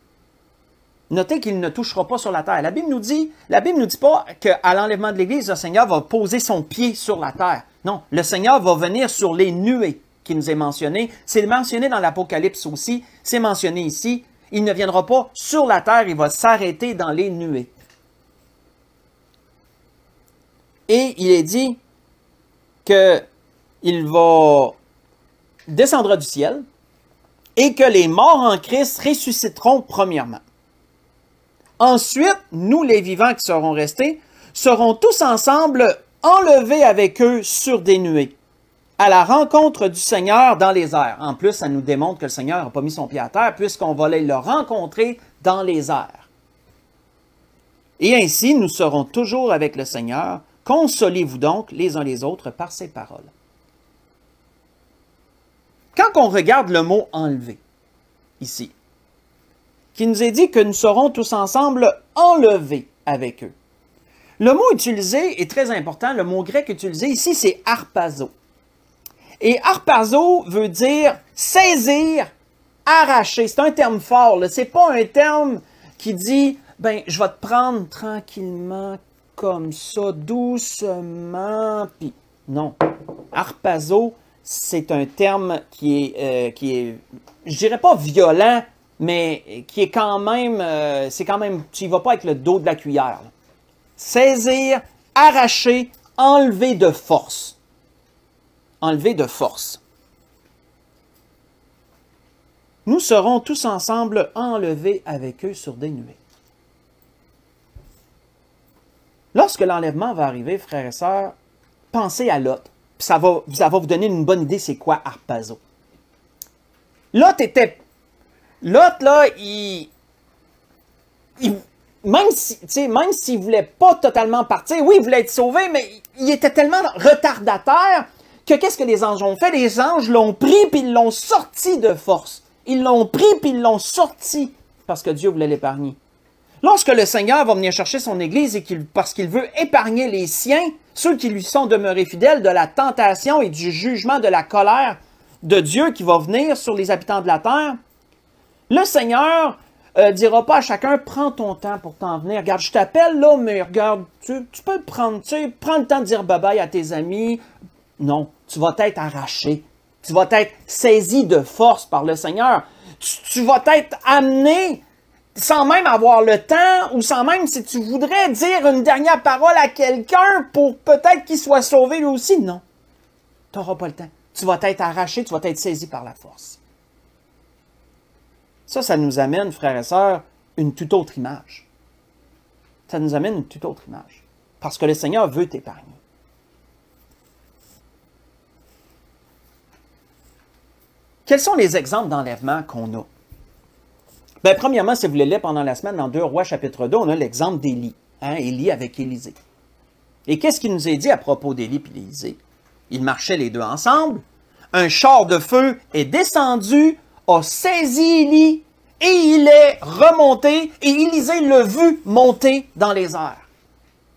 Notez qu'il ne touchera pas sur la terre. La Bible nous dit pas qu'à l'enlèvement de l'Église, le Seigneur va poser son pied sur la terre. Non, le Seigneur va venir sur les nuées qui nous est mentionné. C'est mentionné dans l'Apocalypse aussi. C'est mentionné ici. Il ne viendra pas sur la terre, il va s'arrêter dans les nuées. Et il est dit qu'il va descendre du ciel et que les morts en Christ ressusciteront premièrement. Ensuite, nous, les vivants qui seront restés, serons tous ensemble enlevés avec eux sur des nuées, à la rencontre du Seigneur dans les airs. En plus, ça nous démontre que le Seigneur n'a pas mis son pied à terre, puisqu'on va aller le rencontrer dans les airs. Et ainsi, nous serons toujours avec le Seigneur. Consolez-vous donc les uns les autres par ces paroles. Quand on regarde le mot « enlever », ici, qui nous est dit que nous serons tous ensemble enlevés avec eux. Le mot utilisé est très important. Le mot grec utilisé ici, c'est harpazo. Et harpazo veut dire saisir, arracher. C'est un terme fort. Ce n'est pas un terme qui dit, ben, je vais te prendre tranquillement, comme ça, doucement, puis non. Harpazo, c'est un terme qui est, je dirais pas violent, mais qui est quand même, c'est quand même, tu y vas pas avec le dos de la cuillère. Là. Saisir, arracher, enlever de force. Enlever de force. Nous serons tous ensemble enlevés avec eux sur des nuées. Lorsque l'enlèvement va arriver, frères et sœurs, pensez à Lot. Puis ça va vous donner une bonne idée c'est quoi harpazo. Lot, là, même s'il ne voulait pas totalement partir, oui, il voulait être sauvé, mais il était tellement retardataire que qu'est-ce que les anges ont fait? Les anges l'ont pris puis ils l'ont sorti de force. Ils l'ont pris puis ils l'ont sorti parce que Dieu voulait l'épargner. Lorsque le Seigneur va venir chercher son Église et parce qu'il veut épargner les siens, ceux qui lui sont demeurés fidèles de la tentation et du jugement de la colère de Dieu qui va venir sur les habitants de la terre, le Seigneur dira pas à chacun, prends ton temps pour t'en venir. Regarde, je t'appelle là, mais regarde, tu peux prendre, prends le temps de dire bye-bye à tes amis. Non, tu vas être arraché. Tu vas être saisi de force par le Seigneur. Tu vas être amené sans même avoir le temps ou sans même si tu voudrais dire une dernière parole à quelqu'un pour peut-être qu'il soit sauvé lui aussi. Non, tu n'auras pas le temps. Tu vas être arraché, tu vas être saisi par la force. Ça nous amène, frères et sœurs, une toute autre image. Ça nous amène une toute autre image. Parce que le Seigneur veut t'épargner. Quels sont les exemples d'enlèvement qu'on a? Bien, premièrement, si vous les lisez pendant la semaine, dans 2 Rois chapitre 2, on a l'exemple d'Élie. Élie avec Élisée. Et qu'est-ce qui nous est dit à propos d'Élie et d'Élisée? Ils marchaient les deux ensemble. Un char de feu est descendu, a saisi Élie, et il est remonté, et Élisée l'a vu monter dans les airs.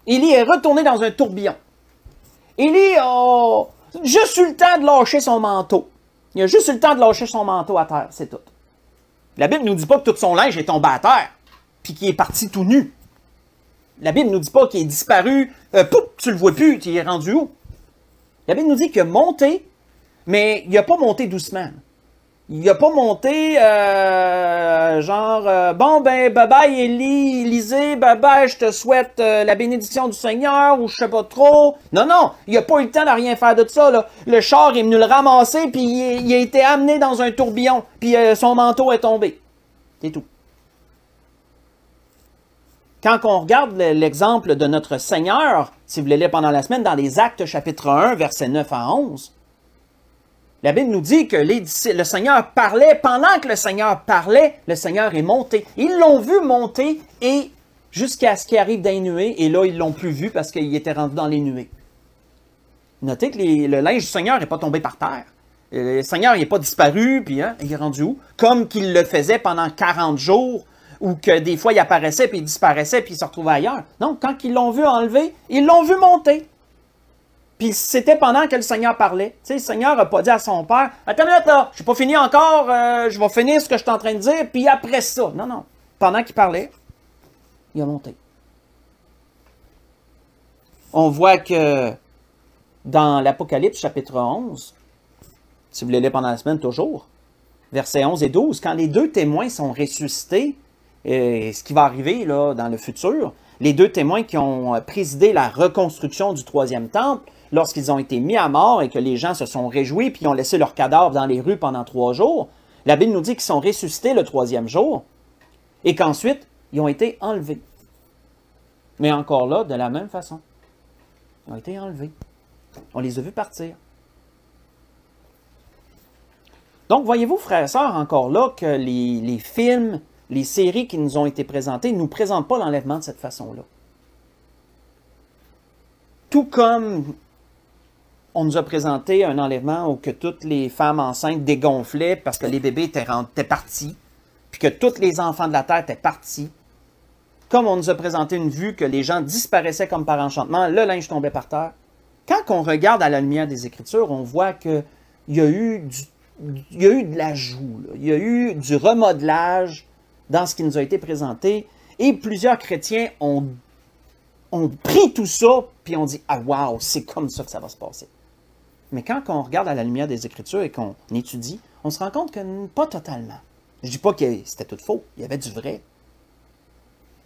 Élie est retourné dans un tourbillon. Élie a juste eu le temps de lâcher son manteau. Il a juste eu le temps de lâcher son manteau à terre, c'est tout. La Bible ne nous dit pas que tout son linge est tombé à terre, puis qu'il est parti tout nu. La Bible ne nous dit pas qu'il est disparu, pouf, tu le vois plus, tu es rendu où? La Bible nous dit qu'il a monté, mais il n'a pas monté doucement. Il n'a pas monté bon ben bye-bye Élisée, bye-bye, je te souhaite la bénédiction du Seigneur, ou je sais pas trop. Non, non, il n'a pas eu le temps de rien faire de ça. Là. Le char est venu le ramasser, puis il a été amené dans un tourbillon, puis son manteau est tombé. C'est tout. Quand on regarde l'exemple de notre Seigneur, si vous le lisez pendant la semaine, dans les Actes chapitre 1, versets 9 à 11, la Bible nous dit que le Seigneur parlait, pendant que le Seigneur parlait, le Seigneur est monté. Ils l'ont vu monter et jusqu'à ce qu'il arrive dans les nuées, et là, ils ne l'ont plus vu parce qu'il était rendu dans les nuées. Notez que le linge du Seigneur n'est pas tombé par terre. Le Seigneur n'est pas disparu, puis il est rendu où? Comme qu'il le faisait pendant 40 jours, ou que des fois, il apparaissait, puis il disparaissait, puis il se retrouvait ailleurs. Non, quand ils l'ont vu enlever, ils l'ont vu monter. Puis c'était pendant que le Seigneur parlait. Tu sais, le Seigneur n'a pas dit à son père, « Attends une minute là, je n'ai pas fini encore, je vais finir ce que je suis en train de dire, puis après ça. » Non, non. Pendant qu'il parlait, il a monté. On voit que dans l'Apocalypse chapitre 11, si vous le lisez pendant la semaine toujours, versets 11 et 12, quand les deux témoins sont ressuscités, ce qui va arriver là, dans le futur, les deux témoins qui ont présidé la reconstruction du troisième temple, lorsqu'ils ont été mis à mort et que les gens se sont réjouis puis ont laissé leurs cadavres dans les rues pendant 3 jours, la Bible nous dit qu'ils sont ressuscités le 3e jour et qu'ensuite, ils ont été enlevés. Mais encore là, de la même façon. Ils ont été enlevés. On les a vus partir. Donc, voyez-vous, frères et sœurs, encore là, que les films, les séries qui nous ont été présentées ne nous présentent pas l'enlèvement de cette façon-là. Tout comme on nous a présenté un enlèvement où que toutes les femmes enceintes dégonflaient parce que les bébés étaient partis, puis que tous les enfants de la terre étaient partis. comme on nous a présenté une vue que les gens disparaissaient comme par enchantement, le linge tombait par terre. Quand on regarde à la lumière des Écritures, on voit qu'il y a eu de l'ajout, il y a eu du remodelage dans ce qui nous a été présenté, et plusieurs chrétiens ont pris tout ça, puis ont dit « Ah, wow, c'est comme ça que ça va se passer ». Mais quand on regarde à la lumière des Écritures et qu'on étudie, on se rend compte que pas totalement. Je ne dis pas que c'était tout faux, il y avait du vrai,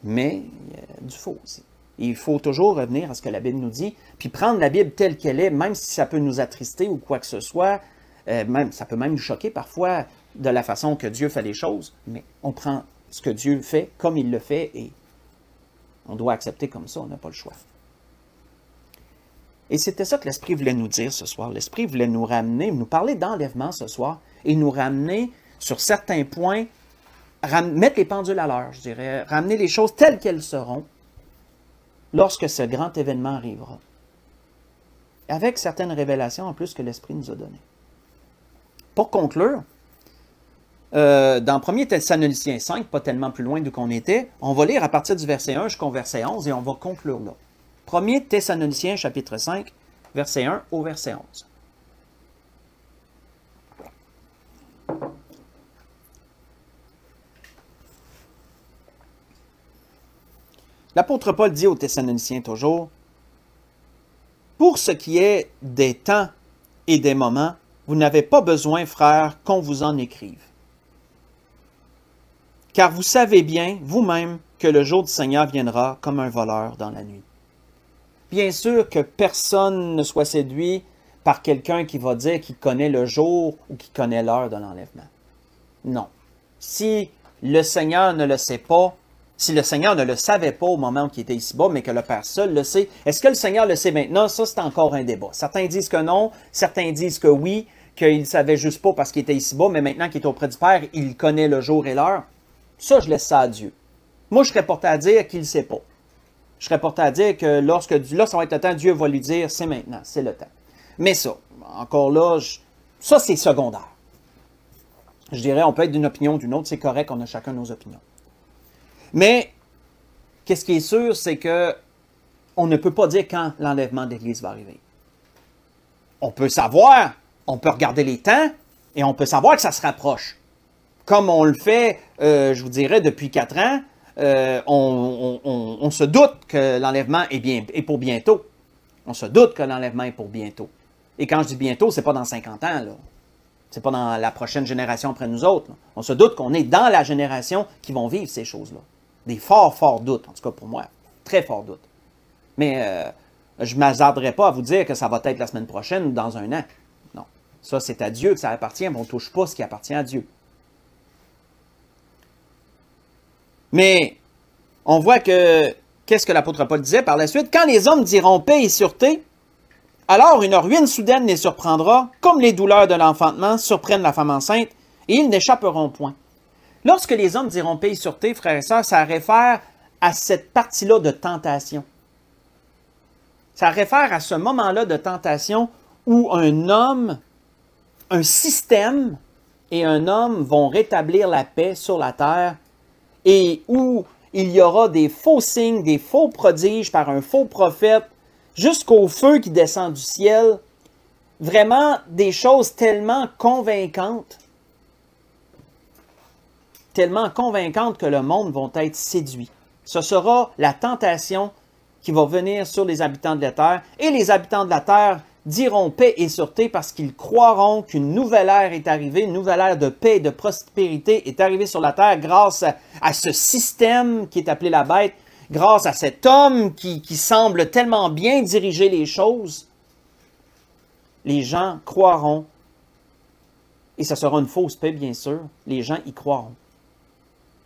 mais il y a du faux aussi. Et il faut toujours revenir à ce que la Bible nous dit, puis prendre la Bible telle qu'elle est, même si ça peut nous attrister ou quoi que ce soit, ça peut même nous choquer parfois de la façon que Dieu fait les choses, mais on prend ce que Dieu fait comme il le fait et on doit accepter comme ça, on n'a pas le choix. Et c'était ça que l'Esprit voulait nous dire ce soir. L'Esprit voulait nous ramener, nous parler d'enlèvement ce soir et nous ramener sur certains points, mettre les pendules à l'heure, je dirais, ramener les choses telles qu'elles seront lorsque ce grand événement arrivera. Avec certaines révélations en plus que l'Esprit nous a données. Pour conclure, dans 1 Thessaloniciens 5, pas tellement plus loin d'où qu'on était, on va lire à partir du verset 1 jusqu'au verset 11 et on va conclure là. 1 Thessaloniciens chapitre 5, verset 1 au verset 11. L'apôtre Paul dit aux Thessaloniciens toujours, « Pour ce qui est des temps et des moments, vous n'avez pas besoin, frères, qu'on vous en écrive. Car vous savez bien, vous-même, que le jour du Seigneur viendra comme un voleur dans la nuit. » Bien sûr que personne ne soit séduit par quelqu'un qui va dire qu'il connaît le jour ou qu'il connaît l'heure de l'enlèvement. Non. Si le Seigneur ne le sait pas, si le Seigneur ne le savait pas au moment où il était ici-bas, mais que le Père seul le sait, est-ce que le Seigneur le sait maintenant? Ça, c'est encore un débat. Certains disent que non, certains disent que oui, qu'il ne savait juste pas parce qu'il était ici-bas, mais maintenant qu'il est auprès du Père, il connaît le jour et l'heure. Ça, je laisse ça à Dieu. Moi, je serais porté à dire qu'il ne sait pas. Je serais porté à dire que lorsque là, ça va être le temps, Dieu va lui dire, c'est maintenant, c'est le temps. Mais ça, encore là, ça, c'est secondaire. Je dirais, on peut être d'une opinion ou d'une autre, c'est correct, on a chacun nos opinions. Mais, qu'est-ce qui est sûr, c'est que on ne peut pas dire quand l'enlèvement de l'Église va arriver. On peut savoir, on peut regarder les temps, et on peut savoir que ça se rapproche. Comme on le fait, je vous dirais, depuis 4 ans, on se doute que l'enlèvement est pour bientôt. On se doute que l'enlèvement est pour bientôt. Et quand je dis bientôt, c'est pas dans 50 ans, là. C'est pas dans la prochaine génération après nous autres, là. On se doute qu'on est dans la génération qui vont vivre ces choses-là. Des forts doutes, en tout cas pour moi. Très forts doutes. Mais je ne m'hasarderai pas à vous dire que ça va être la semaine prochaine ou dans 1 an. Non. Ça, c'est à Dieu que ça appartient, mais on ne touche pas ce qui appartient à Dieu. Mais on voit que, qu'est-ce que l'apôtre Paul disait par la suite? Quand les hommes diront paix et sûreté, alors une ruine soudaine les surprendra, comme les douleurs de l'enfantement surprennent la femme enceinte, et ils n'échapperont point. Lorsque les hommes diront paix et sûreté, frères et sœurs, ça réfère à cette partie-là de tentation. Ça réfère à ce moment-là de tentation où un homme, un système et un homme vont rétablir la paix sur la terre et où il y aura des faux signes, des faux prodiges par un faux prophète, jusqu'au feu qui descend du ciel. Vraiment des choses tellement convaincantes que le monde va être séduit. Ce sera la tentation qui va venir sur les habitants de la terre, et les habitants de la terre diront paix et sûreté parce qu'ils croiront qu'une nouvelle ère est arrivée, une nouvelle ère de paix et de prospérité est arrivée sur la terre grâce à ce système qui est appelé la bête, grâce à cet homme qui semble tellement bien diriger les choses. Les gens croiront, et ce sera une fausse paix bien sûr, les gens y croiront.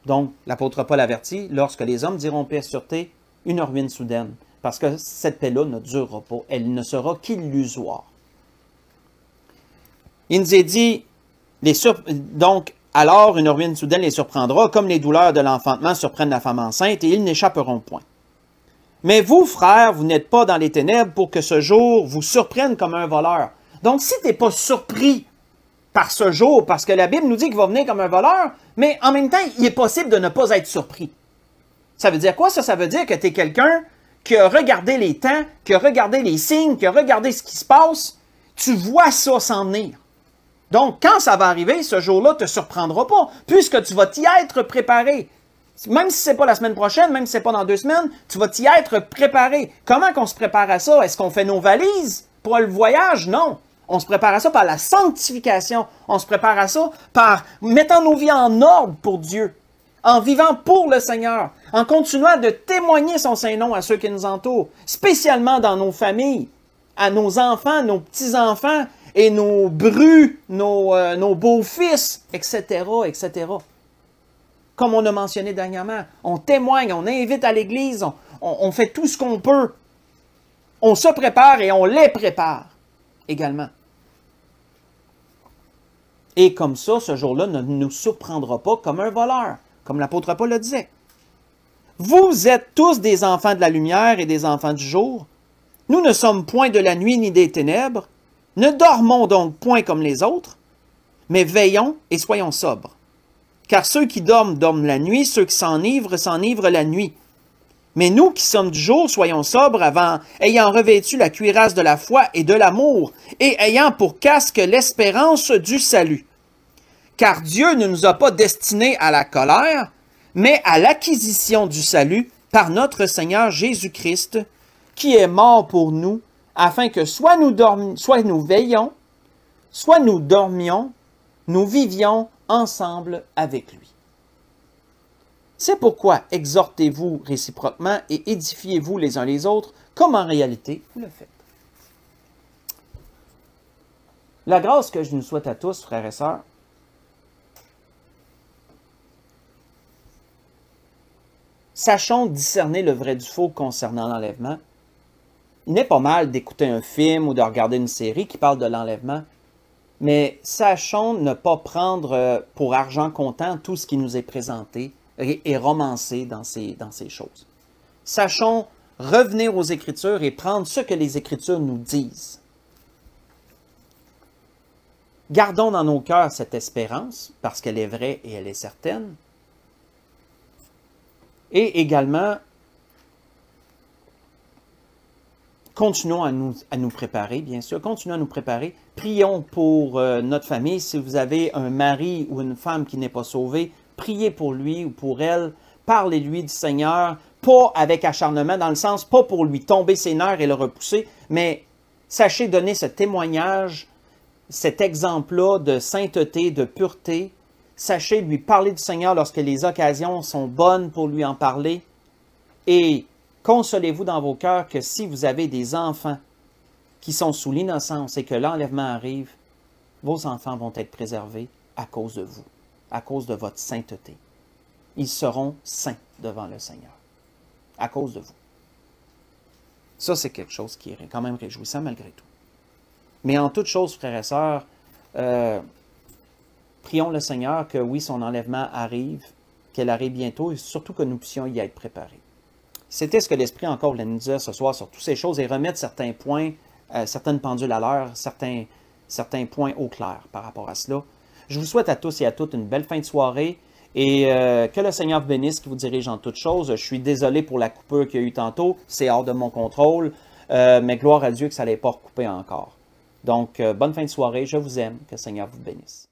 Donc, l'apôtre Paul avertit, lorsque les hommes diront paix et sûreté, une ruine soudaine. Parce que cette paix-là ne durera pas. Elle ne sera qu'illusoire. Il nous est dit, donc, alors une ruine soudaine les surprendra, comme les douleurs de l'enfantement surprennent la femme enceinte, et ils n'échapperont point. Mais vous, frères, vous n'êtes pas dans les ténèbres pour que ce jour vous surprenne comme un voleur. Donc, si tu n'es pas surpris par ce jour, parce que la Bible nous dit qu'il va venir comme un voleur, mais en même temps, il est possible de ne pas être surpris. Ça veut dire quoi, ça? Ça veut dire que tu es quelqu'un qui a regardé les temps, qui a regardé les signes, qui a regardé ce qui se passe. Tu vois ça s'en venir. Donc, quand ça va arriver, ce jour-là ne te surprendra pas, puisque tu vas t'y être préparé. Même si ce n'est pas la semaine prochaine, même si ce n'est pas dans 2 semaines, tu vas t'y être préparé. Comment qu'on se prépare à ça? Est-ce qu'on fait nos valises pour le voyage? Non. On se prépare à ça par la sanctification. On se prépare à ça par mettant nos vies en ordre pour Dieu, en vivant pour le Seigneur, en continuant de témoigner son Saint-Nom à ceux qui nous entourent, spécialement dans nos familles, à nos enfants, nos petits-enfants, et nos brus, nos beaux-fils, etc., etc. Comme on a mentionné dernièrement, on témoigne, on invite à l'Église, on fait tout ce qu'on peut. On se prépare et on les prépare également. Et comme ça, ce jour-là ne nous surprendra pas comme un voleur, comme l'apôtre Paul le disait. Vous êtes tous des enfants de la lumière et des enfants du jour. Nous ne sommes point de la nuit ni des ténèbres. Ne dormons donc point comme les autres, mais veillons et soyons sobres. Car ceux qui dorment, dorment la nuit, ceux qui s'enivrent la nuit. Mais nous qui sommes du jour, soyons sobres ayant revêtu la cuirasse de la foi et de l'amour, et ayant pour casque l'espérance du salut. Car Dieu ne nous a pas destinés à la colère, mais à l'acquisition du salut par notre Seigneur Jésus-Christ, qui est mort pour nous, afin que soit nous veillions, soit nous dormions, nous vivions ensemble avec lui. C'est pourquoi exhortez-vous réciproquement et édifiez-vous les uns les autres, comme en réalité vous le faites. La grâce que je nous souhaite à tous, frères et sœurs, sachons discerner le vrai du faux concernant l'enlèvement. Il n'est pas mal d'écouter un film ou de regarder une série qui parle de l'enlèvement, mais sachons ne pas prendre pour argent comptant tout ce qui nous est présenté et romancé dans ces choses. Sachons revenir aux Écritures et prendre ce que les Écritures nous disent. Gardons dans nos cœurs cette espérance, parce qu'elle est vraie et elle est certaine. Et également, continuons à nous préparer, bien sûr. Continuons à nous préparer. Prions pour notre famille. Si vous avez un mari ou une femme qui n'est pas sauvé, priez pour lui ou pour elle. Parlez-lui du Seigneur, pas avec acharnement, dans le sens, pas pour lui tomber ses nerfs et le repousser, mais sachez donner ce témoignage, cet exemple-là de sainteté, de pureté. Sachez lui parler du Seigneur lorsque les occasions sont bonnes pour lui en parler. Et consolez-vous dans vos cœurs que si vous avez des enfants qui sont sous l'innocence et que l'enlèvement arrive, vos enfants vont être préservés à cause de vous, à cause de votre sainteté. Ils seront saints devant le Seigneur, à cause de vous. Ça, c'est quelque chose qui est quand même réjouissant malgré tout. Mais en toute chose, frères et sœurs, prions le Seigneur que oui, son enlèvement arrive, qu'elle arrive bientôt et surtout que nous puissions y être préparés. C'était ce que l'Esprit encore voulait nous dire ce soir sur toutes ces choses et remettre certains points, certaines pendules à l'heure, certains points au clair par rapport à cela. Je vous souhaite à tous et à toutes une belle fin de soirée et que le Seigneur vous bénisse, qui vous dirige en toutes choses. Je suis désolé pour la coupure qu'il y a eu tantôt, c'est hors de mon contrôle, mais gloire à Dieu que ça n'allait pas recouper encore. Donc, bonne fin de soirée, je vous aime, que le Seigneur vous bénisse.